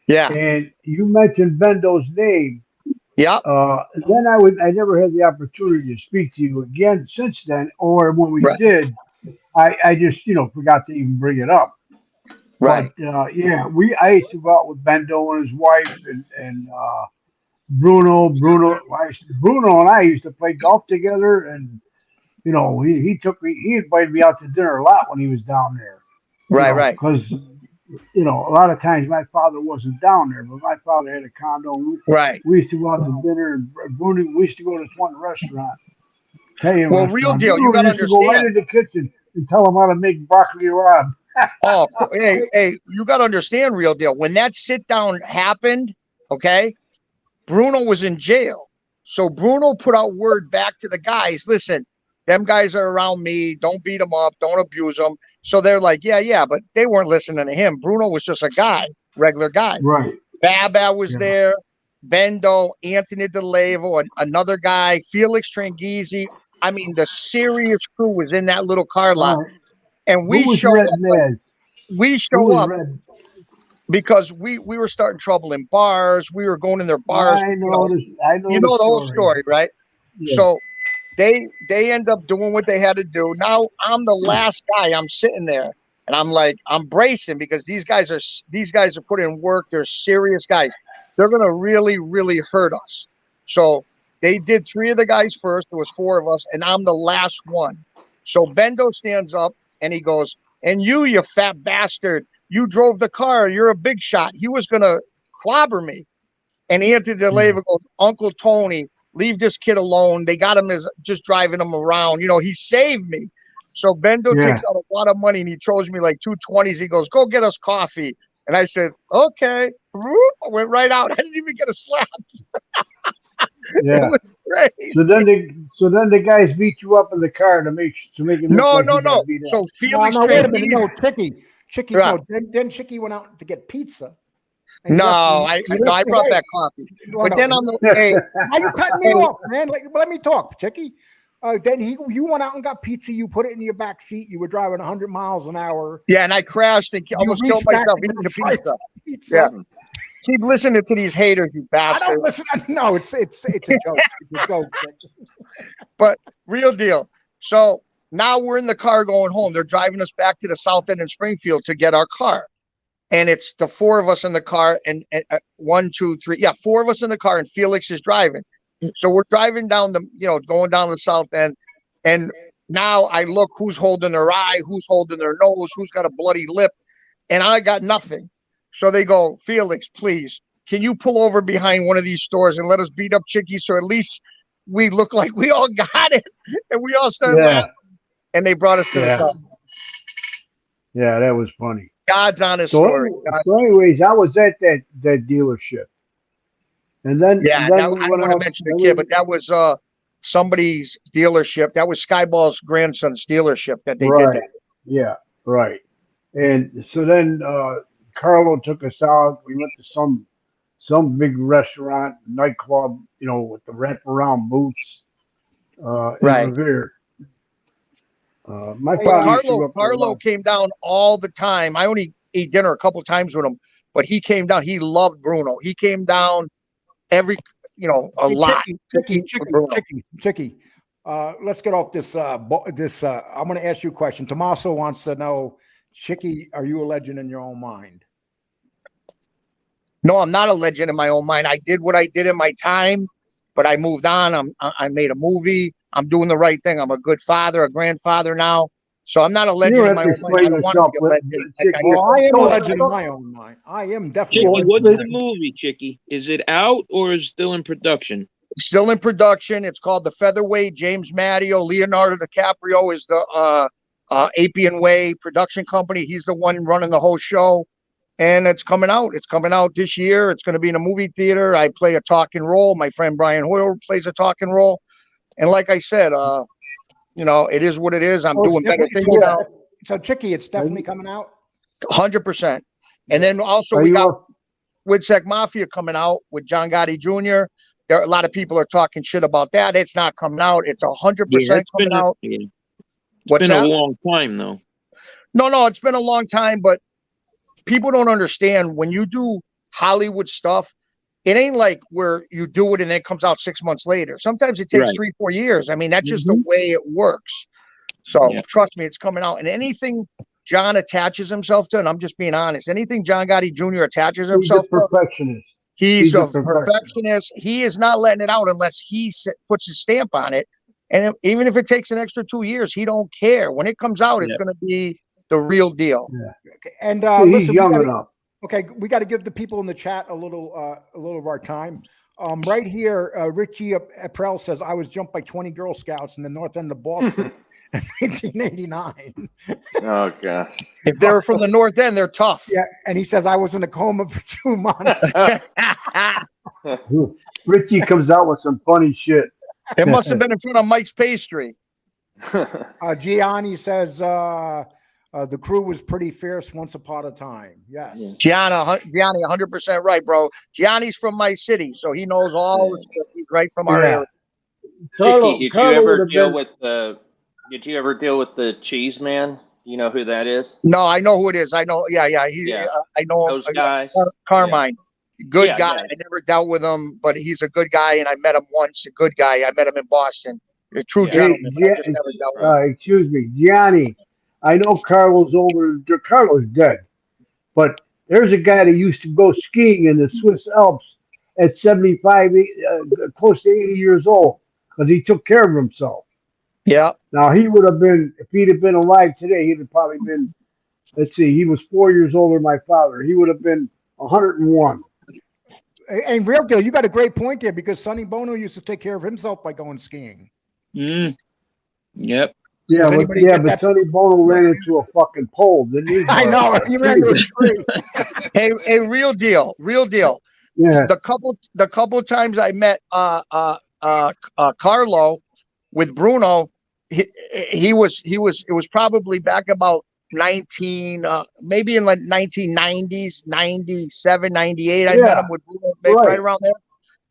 Yeah, and you mentioned Bendo's name. Yeah. Then I never had the opportunity to speak to you again since then, or when we did, I just forgot to even bring it up. Right. But yeah, I used to go out with Bendo and his wife and Bruno. Bruno and I used to play golf together, and he invited me out to dinner a lot when he was down there. Right. Because a lot of times my father wasn't down there, but my father had a condo. Right. We used to go out to dinner, and Bruno, we used to go to this one restaurant. Well, real deal. You got to understand. Go right in the kitchen and tell them how to make broccoli rabe. Oh, hey, you got to understand, real deal. When that sit down happened, okay, Bruno was in jail. So Bruno put out word back to the guys, listen, them guys are around me. Don't beat them up. Don't abuse them. So they're like, yeah, but they weren't listening to him. Bruno was just a guy, regular guy. Right. Baba was there. Bendo, Anthony DeLavo, another guy, Felix Tranghese. I mean, the serious crew was in that little car lot. And we showed up. Because we were starting trouble in bars. We were going in their bars. I know the whole story, right? Yeah. So they end up doing what they had to do. Now I'm the last guy. I'm sitting there and I'm like, I'm bracing because these guys are putting in work. They're serious guys. They're gonna really, really hurt us. So they did 3 of the guys first. There was 4 of us, and I'm the last one. So Bendo stands up and he goes, and you fat bastard, you drove the car. You're a big shot. He was going to clobber me. And Anthony DeLeva goes, Uncle Tony, leave this kid alone. They got him as just driving him around. You know, he saved me. So Bendo takes out a lot of money and he throws me like 220s. He goes, go get us coffee. And I said, okay. I went right out. I didn't even get a slap. Yeah. It was great. So then the guys beat you up in the car to make it look like you got beat up. So Felix no, wait a trained minute. me. No, Chicky. Right. No, then Chicky went out to get pizza. And No, he left I the brought way. that coffee. No, But no. then on the hey, Why you cutting me off, man? Let me talk, Chicky. Then you went out and got pizza. You put it in your back seat. You were driving 100 miles an hour. yeah, and I crashed and almost killed reached back myself and eating the sliced pizza. pizza. Yeah. Keep listening to these haters, you I bastard. don't listen. No, it's a joke. It's a joke. But real deal. So now we're in the car going home. They're driving us back to the South End in Springfield to get our car. And it's the four of us in the car and 1, 2, 3. Yeah, four of us in the car and Felix is driving. So we're driving down going down the South End. And now I look who's holding their eye, who's holding their nose, who's got a bloody lip. And I got nothing. So they go, Felix, please, can you pull over behind one of these stores and let us beat up Chicky so at least we look like we all got it? And we all started laughing. And they brought us to the car. Yeah, that was funny. God's honest So, story. so anyways, I was at that dealership. And then Yeah, and then I don't want to mention the kid, but that was somebody's dealership. That was Skyball's grandson's dealership that they did that. Yeah, right. And so then Carlo took us out. We went to some big restaurant, nightclub, with the wraparound booths in Revere. My father Carlo came down all the time. I only ate dinner a couple of times with him, but he came down. He loved Bruno. He came down a lot. Chicky. Let's get off this. I'm going to ask you a question. Tommaso wants to know, Chicky, are you a legend in your own mind? No, I'm not a legend in my own mind. I did what I did in my time, but I moved on. I made a movie. I'm doing the right thing. I'm a good father, a grandfather now. So I'm not a legend in my own mind. I don't want to be a legend. I am a legend in my own mind. I am definitely. Chicky, what's the movie, Chicky? Is it out or is it still in production? Still in production. It's called The Featherweight. James Matteo, Leonardo DiCaprio is the Appian Way production company. He's the one running the whole show. And it's coming out. It's coming out this year. It's going to be in a movie theater. I play a talking role. My friend Brian Hoyle plays a talking role. And like I said, it is what it is. I'm doing better things now. So, Chicky, it's definitely coming out? 100%. And then also we got Woodsack Mafia coming out with John Gotti Jr. There are a lot of people are talking shit about that. It's not coming out. It's 100% coming out. It's been a long time, though. No, it's been a long time, but people don't understand when you do Hollywood stuff, it ain't like where you do it and then it comes out 6 months later. Sometimes it takes 3-4 years. I mean, that's just the way it works. So trust me, it's coming out. And anything John attaches himself to, and I'm just being honest, anything John Gotti Jr. attaches himself to, he's a perfectionist. He is not letting it out unless he puts his stamp on it. And even if it takes an extra 2 years, he don't care. When it comes out, it's going to be the real deal. Yeah. And he's young enough. Okay, we got to give the people in the chat a little of our time. Right here, Richie April says, I was jumped by 20 Girl Scouts in the north end of Boston in 1989. Oh, gosh. If they're from the north end, they're tough. Yeah, and he says, I was in a coma for 2 months. Richie comes out with some funny shit. It must have been in front of Mike's Pastry. Gianni says, the crew was pretty fierce once upon a time. Yes. Gianni, 100% right, bro. Gianni's from my city, so he knows all the stuff. He's right from our area. Chicky, did you ever deal with the cheese man? You know who that is? No, I know who it is. I know. Yeah. I know those guys. Carmine. Good guy. Yeah. I never dealt with him, but he's a good guy, and I met him once. A good guy. I met him in Boston. A true gentleman. Excuse me, Gianni. I know Carlo's Carlo's dead, but there's a guy that used to go skiing in the Swiss Alps at 75, close to 80 years old, because he took care of himself. Yeah. Now he would have been, if he'd have been alive today, he'd have probably been. Let's see, he was 4 years older than my father. He would have been 101. And real deal, you got a great point there because Sonny Bono used to take care of himself by going skiing. Yep. Yeah, Does but, anybody yeah, get but that? Sonny Bono ran into a fucking pole, didn't he? I know he ran into a tree. Hey, real deal. Yeah. The couple times I met Carlo with Bruno, it was probably back about 19 maybe in like 1990s, 97, 98. I met him with Bruno right around there.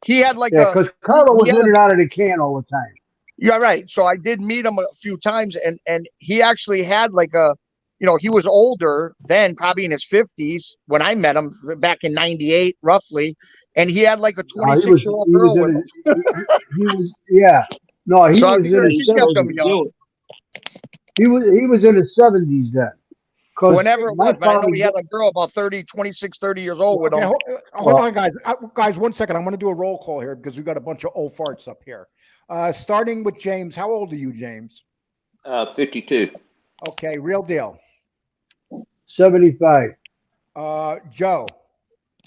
He had like because Carlo was in and out of the can all the time. Yeah, right. So I did meet him a few times, and he actually had like a, he was older then, probably in his 50s when I met him back in 98, roughly, and he had like a 26-year-old girl with him. He was, yeah. No, he So was in his 70s. He was in his 70s then. Whenever it was, but I know he had a girl about 26, 30 years old with him. Hold on, guys. Guys, 1 second. I'm going to do a roll call here because we've got a bunch of old farts up here. Starting with James. How old are you, James? 52. Okay, real deal. 75. Joe.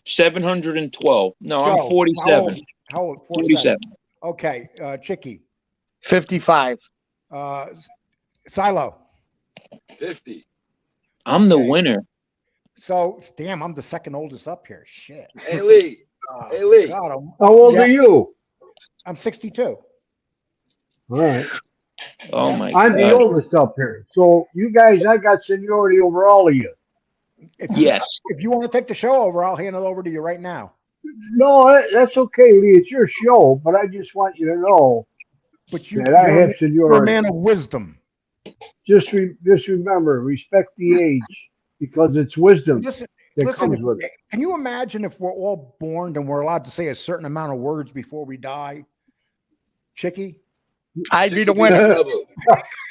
712. No, Joe, I'm 47. How old? 47. Okay, Chicky. 55. Silo. 50. I'm the winner. So, damn, I'm the second oldest up here. Shit. Hey, Lee. Hey, Lee. God, how old are you? I'm 62. All right. Oh, my I'm God. the oldest up here. So, you guys, I got seniority over all of you. Yes. If you want to take the show over, I'll hand it over to you right now. No, that's okay, Lee. It's your show, but I just want you to know that I have seniority. You're a man of wisdom. Just remember, respect the age because it's wisdom Listen, comes with it. Can you imagine if we're all born and we're allowed to say a certain amount of words before we die? Chicky? I'd be the winner.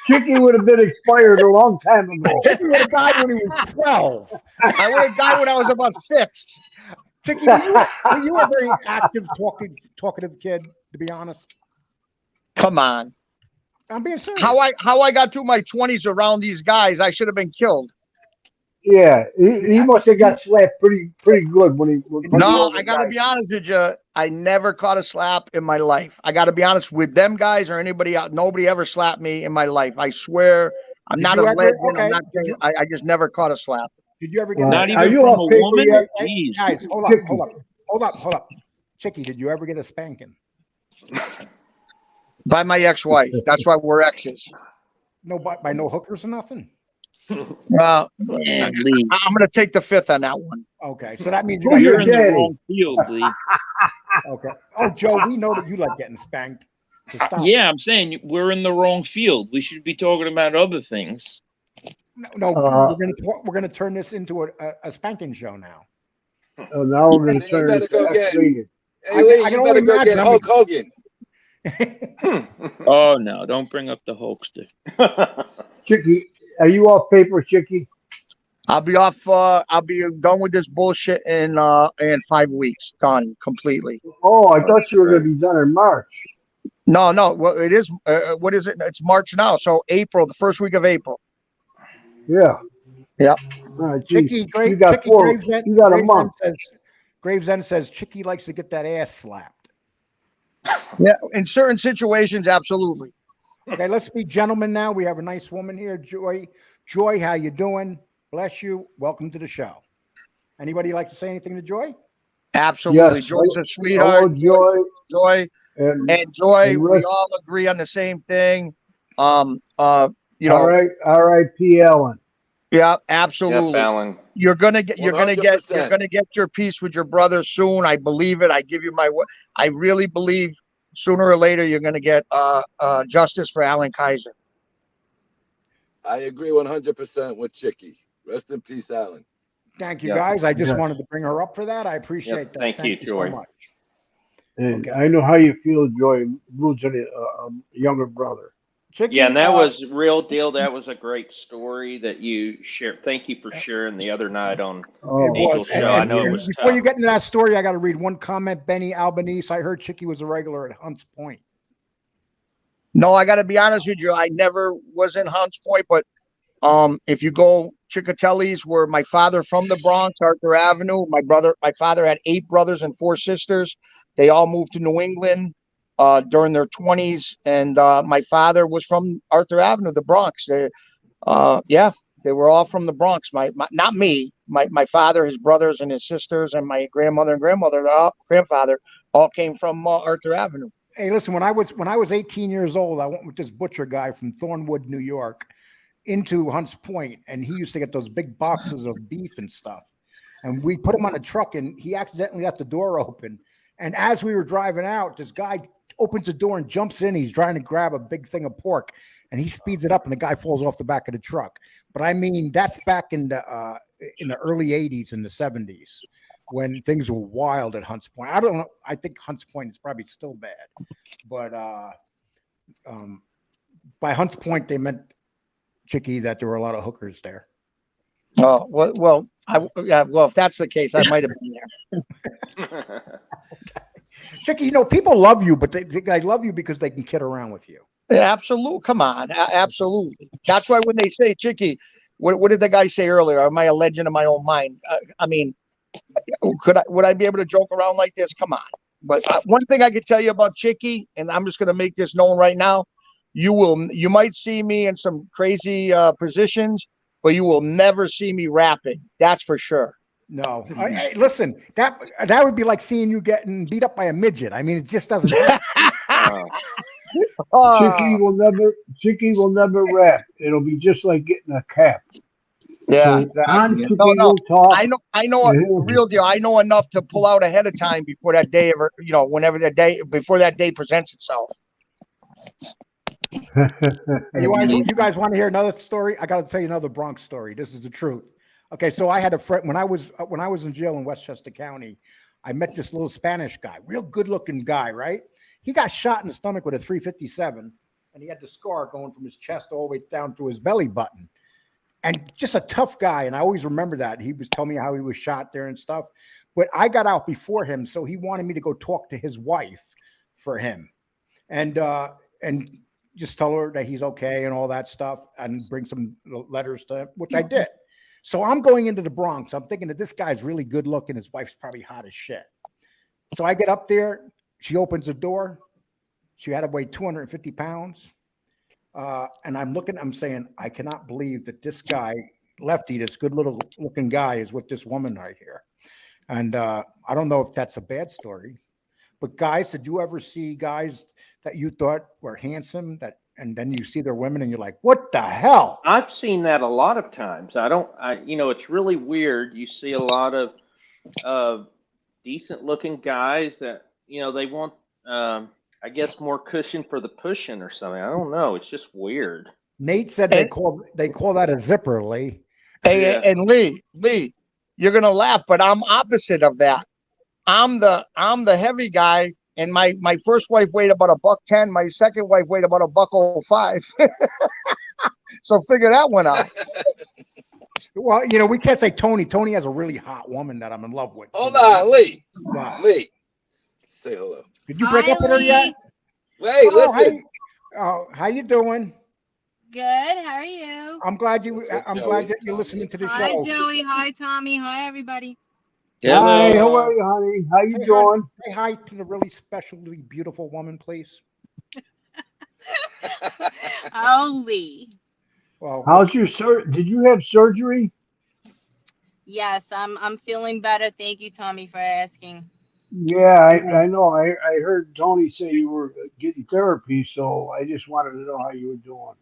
Chicky would have been expired a long time ago. Chicky would have died when he was 12. I would have died when I was about 6. Chicky, were you a very active, talkative kid, to be honest? Come on. I'm being serious. How I got through my 20s around these guys, I should have been killed. Yeah, he must have got slapped pretty good when he. No, I got to be honest with you. I never caught a slap in my life. I got to be honest with them guys or anybody else. Nobody ever slapped me in my life. I swear. I'm not a legend. Okay. I'm not saying, I just never caught a slap. Did you ever get? Not even from a woman? Jeez. Guys, hold up. Chicky, did you ever get a spanking? By my ex-wife. That's why we're exes. No, by no hookers or nothing. Well, I'm going to take the 5th on that one. Okay, so that means you're in the wrong field, Lee. Okay. Oh, Joe, we know that you like getting spanked. So stop. Yeah, I'm saying we're in the wrong field. We should be talking about other things. No, we're gonna turn this into a spanking show now. Oh, now we're gonna turn it into Hey, Lee, you better go get Hulk Hogan. Oh no! Don't bring up the Hulkster. Chicky, are you off paper, Chicky? I'll be off. I'll be done with this bullshit in 5 weeks. Done completely. Oh, I thought you were gonna be done in March. No. Well, it is. What is it? It's March now. So April, the first week of April. Yeah. Yeah. Right, Chicky, you got four. You got a month. Gravesend says Chicky likes to get that ass slapped. Yeah, in certain situations, absolutely. Okay, let's be gentlemen now. We have a nice woman here, Joy. Joy, how you doing? Bless you. Welcome to the show. Anybody like to say anything to Joy? Absolutely. Yes. Joy's a sweetheart. Hello, Joy. And Joy, we all agree on the same thing. You know. All right, R.I.P. Ellen. Yeah, absolutely. Yep, Alan. You're gonna get your peace with your brother soon. I believe it. I give you my word. I really believe sooner or later you're gonna get justice for Alan Kaiser. I agree 100% with Chicky. Rest in peace, Alan. Thank you, guys. I just wanted to bring her up for that. I appreciate that. Thank you, Joy. So much. And I know how you feel, Joy, losing a younger brother. Chicky, yeah, and that was real deal. That was a great story that you shared. Thank you for sharing the other night on Angel's show. I know it was before tough. you get into that story, I got to read one comment. Benny Albanese, I heard Chicky was a regular at Hunts Point. No, I got to be honest with you. I never was in Hunts Point, but If you go Cicatelli's, where my father from the Bronx, Arthur Avenue. My father had 8 brothers and 4 sisters. They all moved to New England during their 20s, and my father was from Arthur Avenue, the Bronx. Yeah, they were all from the Bronx. Not me. My father, his brothers, and his sisters, and my grandmother and grandfather all came from Arthur Avenue. Hey, listen, when I was 18 years old, I went with this butcher guy from Thornwood, New York, into Hunts Point, and he used to get those big boxes of beef and stuff. And we put him on a truck, and he accidentally left the door open. And as we were driving out, this guy opens the door and jumps in. He's trying to grab a big thing of pork, and he speeds it up, and the guy falls off the back of the truck. But I mean, that's back in the early 80s and the 70s when things were wild at Hunts Point. I don't know. I think Hunts Point is probably still bad, but by Hunts Point they meant, Chicky, that there were a lot of hookers there. Oh, well, if that's the case, I might have been there. Chicky, you know, people love you, but they love you because they can kid around with you. Absolutely. Come on. Absolutely. That's why when they say, Chicky, what did the guy say earlier? Am I a legend in my own mind? I mean, would I be able to joke around like this? Come on. But one thing I could tell you about Chicky, and I'm just going to make this known right now, you might see me in some crazy positions, but you will never see me rapping. That's for sure. No, hey, listen, that would be like seeing you getting beat up by a midget. I mean, it just doesn't happen. Chicky will never rap. It'll be just like getting a cap. Yeah, So no. talk. I know real deal. I know enough to pull out ahead of time before that day ever, whenever before that day presents itself. You guys want to hear another story? I got to tell you another Bronx story. This is the truth. Okay, so I had a friend when I was in jail in Westchester County. I met this little Spanish guy, real good-looking guy, right? He got shot in the stomach with a .357, and he had the scar going from his chest all the way down to his belly button. And just a tough guy, and I always remember that. He was telling me how he was shot there and stuff. But I got out before him, so he wanted me to go talk to his wife for him, and just tell her that he's okay and all that stuff, and bring some letters to him, which I did. So I'm going into the Bronx. I'm thinking that this guy's really good looking. His wife's probably hot as shit. So I get up there. She opens the door. She had to weigh 250 pounds. And I'm saying, I cannot believe that this guy, Lefty, this good little looking guy, is with this woman right here. And I don't know if that's a bad story, but guys, did you ever see guys that you thought were handsome and then you see their women and you're like, what the hell? I've seen that a lot of times. It's really weird. You see a lot of decent looking guys that, they want, I guess, more cushion for the pushing or something. I don't know. It's just weird. Nate said they call that a zipper, Lee. Hey, Yeah. and Lee, you're gonna laugh, but I'm opposite of that. I'm the heavy guy, and my first wife weighed about $110. My second wife weighed about $105. So figure that one out. Well, we can't say Tony. Tony has a really hot woman that I'm in love with. Hold on, Lee. Wow. Lee, say hello. Did you break up with her yet? Wait, listen. How you doing? Good. How are you? I'm glad that you're listening to the show. Hi, Joey. Hi, Tommy. Hi, everybody. Hi, how are you, honey? How you doing? Say hi to the really specially beautiful woman, please. Lee. Well, How's your Did you have surgery? Yes, I'm feeling better. Thank you, Tommy, for asking. Yeah, I know. I heard Tony say you were getting therapy, so I just wanted to know how you were doing.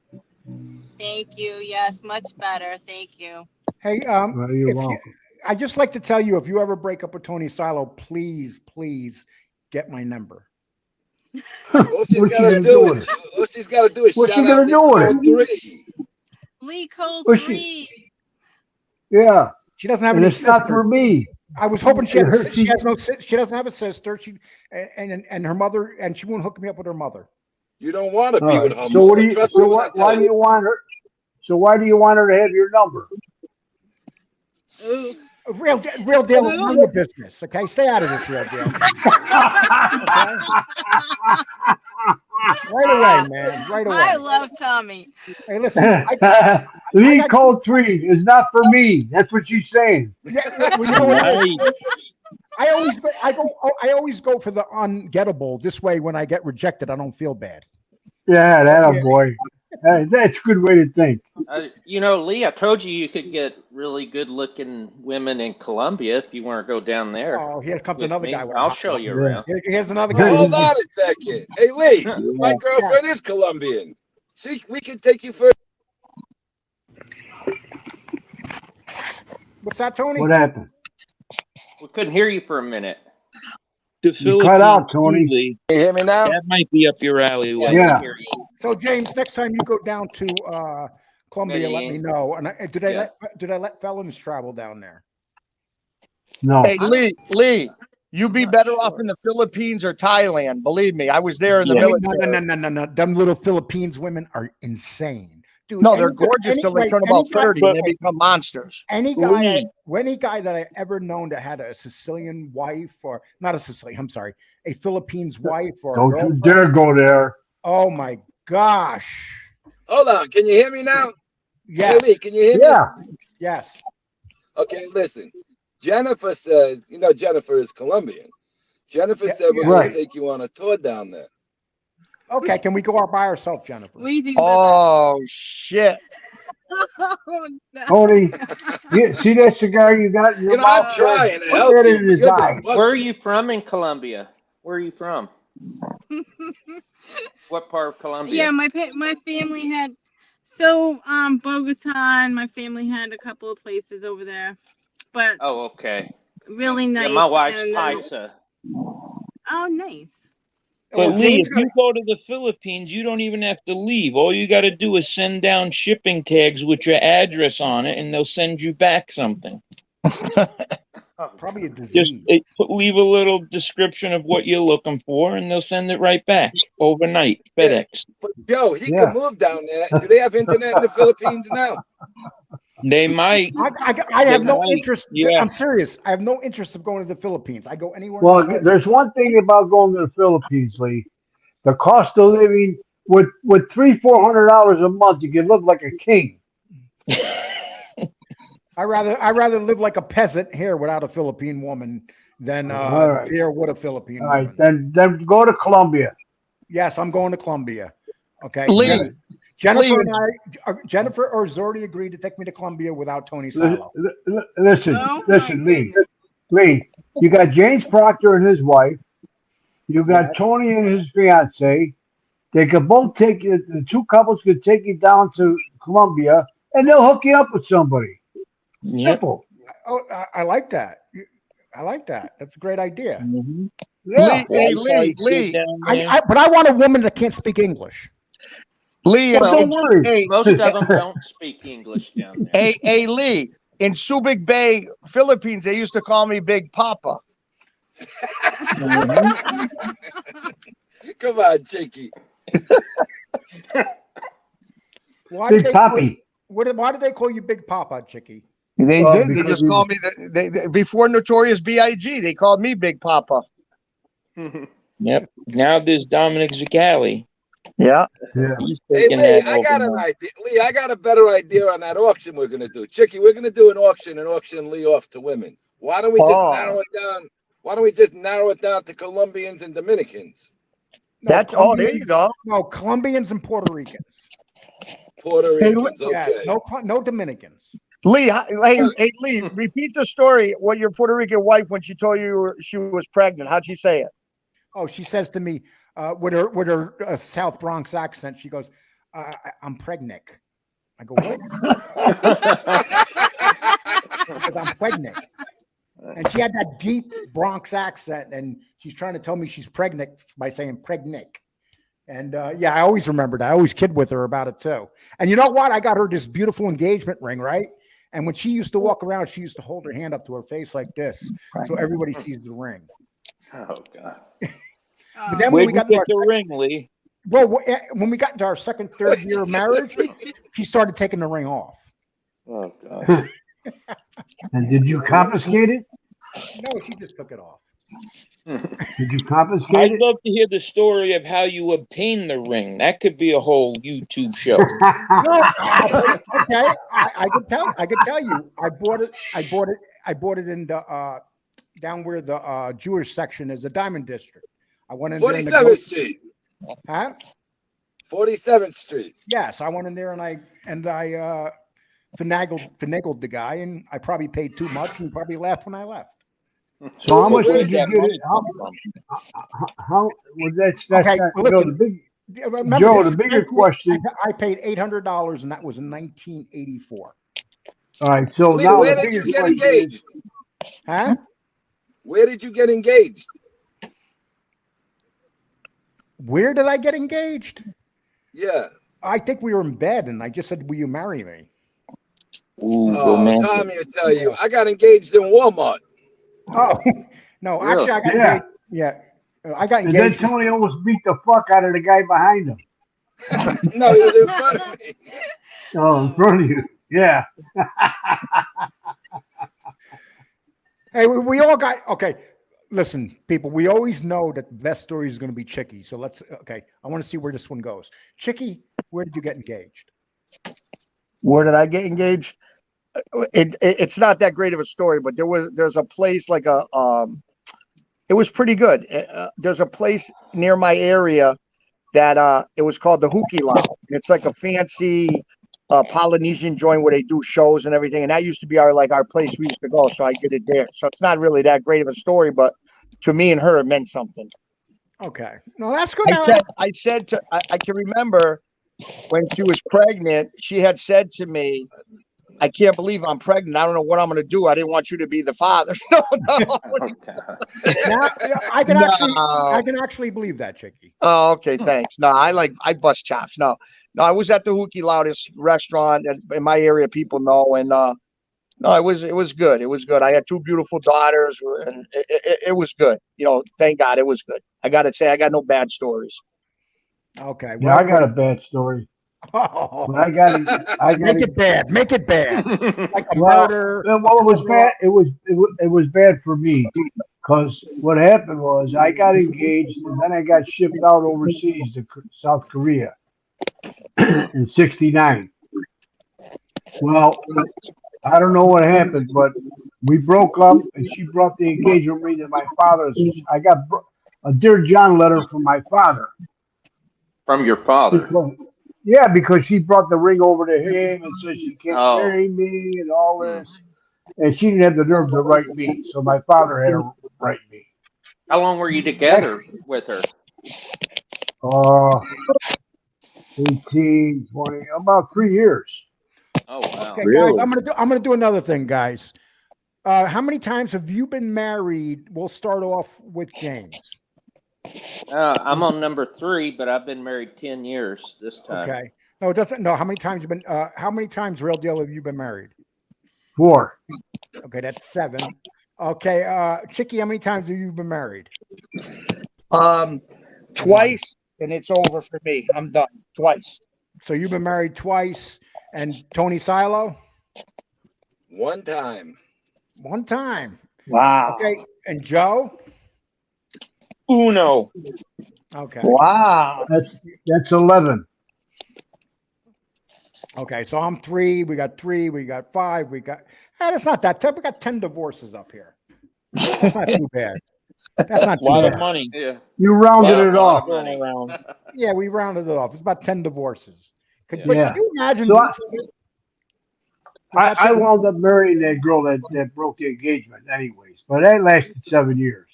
Thank you. Yes, much better. Thank you. hey, Well, you're welcome. I just like to tell you, if you ever break up with Tony Silo, please get my number. All she's got to do is What's she shout gonna out do with to it? 3. Lee Cole What's 3. Yeah, She doesn't have and any it's not sister. for me. I was hoping she Her- she has no. She doesn't have a sister. She and her mother, and she won't hook me up with her mother. You don't want to be All with right. her. So what do you? Trust me So when I what, tell why do you want her? So why do you want her to have your number? Ooh. Real deal. Run your business, okay? Stay out of this, real deal. Okay? Right away, man. Right away. I love Tommy. Hey, listen. Lee Cold 3 is not for me. That's what she's saying. Yeah, well, you know what it is? I always go for the ungettable. This way, when I get rejected, I don't feel bad. Yeah, that a boy. That's a good way to think. You know, Lee, I told you could get really good-looking women in Colombia if you want to go down there. Oh, here comes with another me. guy. With a I'll hot show one. you around. Here's another guy. Hold on a second. Hey, Lee, my girlfriend is Colombian. See, we can take you for. What's that, Tony? What happened? We couldn't hear you for a minute. The You cut out, Tony. Lee, Can you hear me now? that might be up your alley. Yeah. I Yeah. can hear you. So, James, next time you go down to Colombia, let me Medellin. know. And did I Yeah. let felons travel down there? No. Hey, Lee, you'd be Not better sure. off in the Philippines or Thailand. Believe me, I was there in the Yeah. military. No. Them little Philippines women are insane. Dude, No, they're gorgeous till they turn about 30 and they But- become monsters. Any Lee. guy that I ever known that had a Sicilian wife, or not a Sicilian, I'm sorry, a Philippines wife or a Don't you girlfriend. dare go there. Oh my gosh. Hold on. Can you hear me now? Yes. Hey, Lee, can you hear me? Yeah. Yes. Okay, listen. Jennifer said, you know, Jennifer is Colombian. Jennifer Yeah, said we're right. going to take you on a tour down there. Okay. Can we go out by ourselves, Jennifer? What do you think about Oh shit! that? Oh, no. Tony, see that cigar you got in your You know, I'm mouth? trying to Put help that you. in but his you're eye. just Where are busting. you from in Colombia? Where are you from? What part of Colombia? Yeah, my family had Bogota, and my family had a couple of places over there, but Oh, okay. really nice. Yeah, my wife's and, Paisa. oh, nice. But Lee, James if you go to the Philippines, you don't even have to leave. All you got to do is send down shipping tags with your address on it, and they'll send you back something. Probably a Just disease. leave a little description of what you're looking for, and they'll send it right back overnight. FedEx. But Joe, he Yeah. could move down there. Do they have internet in the Philippines now? They might. I have no Right, interest. yeah. I'm serious. I have no interest of going to the Philippines. I go anywhere. Well, else. there's one thing about going to the Philippines, Lee. The cost of living with $300-400 a month, you can live like a king. I rather live like a peasant here without a Philippine woman than All right. here with a Philippine All right, woman. then go to Colombia. Yes, I'm going to Colombia. Okay. Lee, Jennifer Lee, and Jennifer or Zordy agreed to take me to Colombia without Tony Listen, Salo. listen, Oh, listen, my Lee. goodness. Lee, you got James Proctor and his wife. You got Tony and his fiance. They could both take you. The two couples could take you down to Colombia, and they'll hook you up with somebody. Yep. Simple. Oh, I like that. I like that. That's a great idea. Mhm. Yeah. Lee, But I want a woman that can't speak English. Lee, Well, don't and worry. hey, Most of them don't speak English down there. hey, Lee, in Subic Bay, Philippines, they used to call me Big Papa. Come on, Chicky. Why did Big they Poppy. why did they call you Big Papa, Chicky? They Oh, did. They because just you- called me before Notorious B.I.G. They called me Big Papa. Yep. Now there's Dominic Cicale. Yeah. Yeah. He's Hey, taking Lee, that I got over an now. idea. Lee, I got a better idea on that auction we're going to do. Chicky, we're going to do an auction and auction Lee off to women. Why don't we just Oh. narrow it down? Why don't we just narrow it down to Colombians and Dominicans? No, There you go. No, Colombians and Puerto Ricans. Puerto Hey, Ricans, okay. Yes, no Dominicans. Lee, hey, Lee, repeat the story. What your Puerto Rican wife when she told you she was pregnant? How'd she say it? Oh, she says to me with her South Bronx accent, she goes, "I'm pregnant." I go, "What?" She says, "I'm pregnant." And she had that deep Bronx accent, and she's trying to tell me she's pregnant by saying pregnant. And yeah, I always remember that. I always kid with her about it too. And you know what? I got her this beautiful engagement ring, right? And when she used to walk around, she used to hold her hand up to her face like this, so everybody sees the ring. Oh, God. But then when Where'd we you got to get our the ring, Lee? when we got into our second, third year of marriage, she started taking the ring off. Oh, God. And did you confiscate it? No, she just took it off. Did you confiscate I'd it? love to hear the story of how you obtained the ring. That could be a whole YouTube show. Okay, I could tell you. I bought it in the down where the Jewish section is, the Diamond District. I went in there. 47th Street. Huh? 47th Street. Yes, I went in there and I finagled the guy, and I probably paid too much, and he probably laughed when I left. So how much Where did you that get money it? come from? How well, that's Okay, not, well, Joe, listen. the big Remember, Joe, this the is bigger 19 question. I paid $800, and that was in 1984. All right, so Lee, now where the did you bigger get question is, engaged? Huh? Where did you get engaged? Where did I get engaged? Yeah. I think we were in bed, and I just said, "Will you marry me?" Ooh, Oh, romantic. Tommy will tell you. I got engaged in Walmart. Oh no, Really? actually, I got Yeah. engaged. Yeah, I got and then engaged. Tony almost beat the fuck out of the guy behind him. No, he was in front of me. Oh, in front of you. Yeah. Hey, we all got okay. Listen, people, we always know that the best story is going to be Chicky. So let's okay. I want to see where this one goes. Chicky, where did you get engaged? Where did I get engaged? It's not that great of a story, but there's a place like it was pretty good. There's a place near my area that it was called the Hookie Lounge. It's like a fancy Polynesian joint where they do shows and everything, and that used to be our place we used to go. So I did it there. So it's not really that great of a story, but to me and her, it meant something. Okay, no, that's good. I can remember when she was pregnant, she had said to me, "I can't believe I'm pregnant. I don't know what I'm going to do. I didn't want you to be the father." No. Now, I can actually believe that, Chicky. Oh, okay, thanks. No, I bust chops. No, I was at the Hookie Loudest restaurant in my area. People know, and no, it was good. It was good. I had two beautiful daughters, and it was good. Thank God it was good. I got to say, I got no bad stories. Okay, Yeah, I got a bad story. Oh, But I got make it bad. Make it bad. Like a well, murder. well, it was bad. It was bad for me because what happened was I got engaged and then I got shipped out overseas to South Korea in '69. Well, I don't know what happened, but we broke up and she brought the engagement ring to my father's. I got a Dear John letter from my father. From your father. Because she brought the ring over to him and said she can't marry me and all this. And she didn't have the nerve to write me. So my father had to write me. How long were you together with her? 18, 20, about 3 years. Oh wow. Okay, Really? guys, I'm gonna do another thing, guys. How many times have you been married? We'll start off with James. I'm on number 3, but I've been married 10 years this time. Okay. No, it doesn't. No, how many times you been? How many times, real deal, have you been married? 4. Okay, that's 7. Okay, Chicky, how many times have you been married? Twice, and it's over for me. I'm done. Twice. So you've been married twice, and Tony Silo? One time. One time. Wow. Okay, and Joe? Uno. Okay. Wow. That's 11. Okay, so I'm 3. We got 3. We got 5. We got. That's not that tough. We got 10 divorces up here. That's not too bad. That's not A too lot of bad. money. Yeah. You rounded it off. Going around. Yeah, we rounded it off. It's about 10 divorces. But Yeah. can you imagine? So I wound up marrying that girl that broke the engagement anyways, but that lasted 7 years.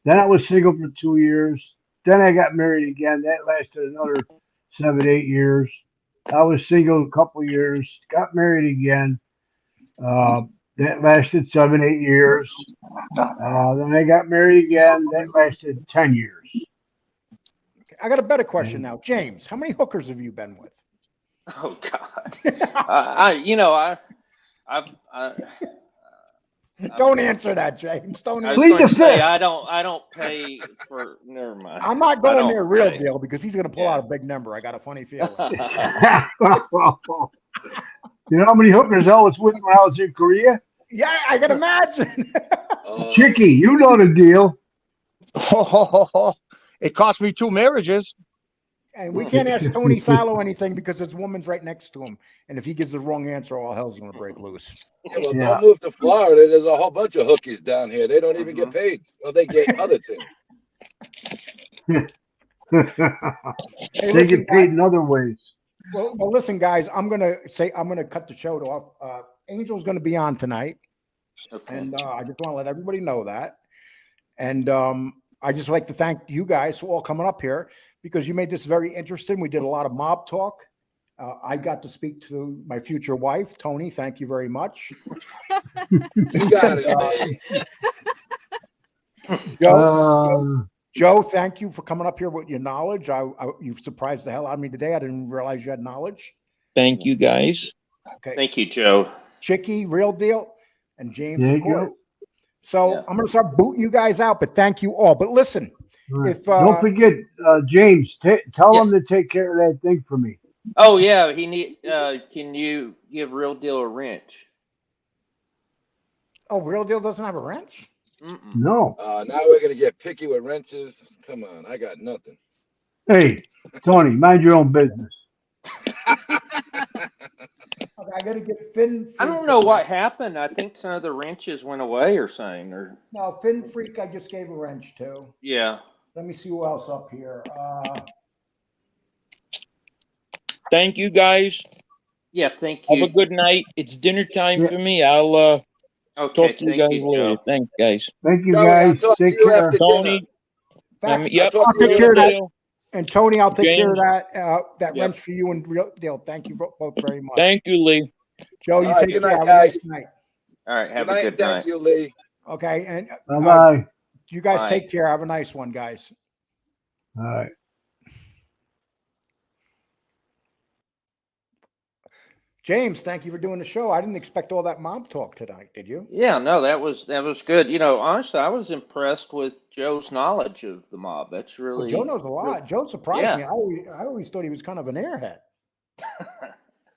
Then I was single for 2 years. Then I got married again. That lasted another 7, 8 years. I was single a couple years, got married again. That lasted 7, 8 years. Then I got married again. That lasted 10 years. I got a better question now. James, how many hookers have you been with? Oh God. Don't answer that, James. Don't I answer. was going to say I don't pay for. Never mind. I'm not going there real pay. deal because he's going to pull out a big number. I got a funny feeling. You know how many hookers I was with when I was in Korea? Yeah, I can imagine. Chicky, you know the deal. It cost me 2 marriages. And we can't ask Tony Salo anything because his woman's right next to him. And if he gives the wrong answer, all hell's going to break loose. Yeah, well, Yeah. don't move to Florida. There's a whole bunch of hookies down here. They don't even get paid. Well, they get other things. Hey, They listen, get paid in other ways. well, listen, guys, I'm going to cut the show off. Angel's going to be on tonight. Okay. And I just want to let everybody know that. And I just like to thank you guys for all coming up here because you made this very interesting. We did a lot of mob talk. I got to speak to my future wife, Tony. Thank you very much. You got it, man. Joe, thank you for coming up here with your knowledge. You've surprised the hell out of me today. I didn't realize you had knowledge. Thank you, guys. Okay. Thank you, Joe. Chicky, real deal, and James, There of you course. go. So Yeah. I'm going to start booting you guys out, but thank you all. But listen, if Don't forget, James, tell Yeah. him to take care of that thing for me. Oh yeah, can you give Real Deal a wrench? oh, real deal doesn't have a wrench. Mm-mm. No. Now we're gonna get picky with wrenches. Come on, I got nothing. Hey, Tony, mind your own business. Okay, I got to get Finn. I don't know what happened. I think some of the wrenches went away or something. Or No, Finn Freak. I just gave a wrench to. yeah. Let me see who else up here. Thank you, guys. Yeah, thank Have you. a good night. It's dinner time Yeah. for me. I'll Okay, talk to you thank guys you, later. Joe. Thanks, guys. Thank you, Joey, I'll guys. talk to Take you care. after dinner. Tony. Facts, Yep. I'll I'll talk to take you care of later. that. And Tony, I'll take care of James. that Yep. wrench for you and real deal. Thank you both very much. Thank you, Lee. Joe, you All right, take good care. night, Have a nice guys. night. All right, have Good a night, good thank night. you, Lee. Okay, and Bye bye. you guys Bye. take care. Have a nice one, guys. All right. James, thank you for doing the show. I didn't expect all that mob talk tonight. Did you? Yeah, no, that was good. You know, honestly, I was impressed with Joe's knowledge of the mob. That's Well, really Joe knows a lot. Joe surprised Yeah. me. I always thought he was kind of an airhead.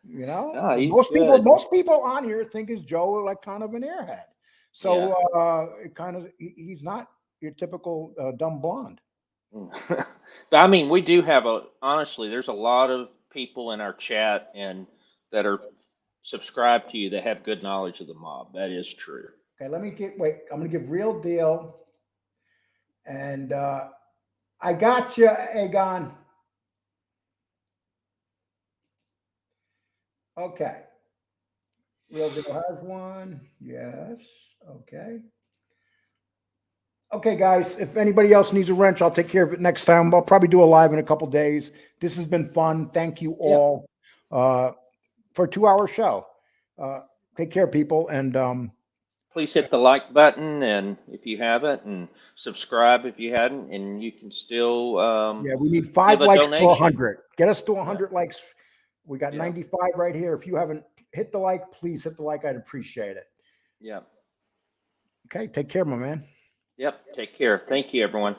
You know, No, he's most people on here think is Joe like kind of an airhead. So he's not your typical dumb blonde. But I mean, we do have honestly, there's a lot of people in our chat and that are subscribed to you that have good knowledge of the mob. That is true. Okay, I'm gonna give Real Deal. And I got you, Aegon. Okay. Real Deal has one. Yes. Okay. Okay, guys. If anybody else needs a wrench, I'll take care of it next time. I'll probably do a live in a couple days. This has been fun. Thank you all for a 2-hour show. Take care, people. And Please hit the like button, and if you haven't, and subscribe if you hadn't, and you can still yeah, we need 5 give a likes donation. to 100. Get us to 100 likes. We got Yeah. 95 right here. If you haven't hit the like, please hit the like. I'd appreciate it. Yeah. Okay, take care, my man. Yep. Take care. Thank you, everyone.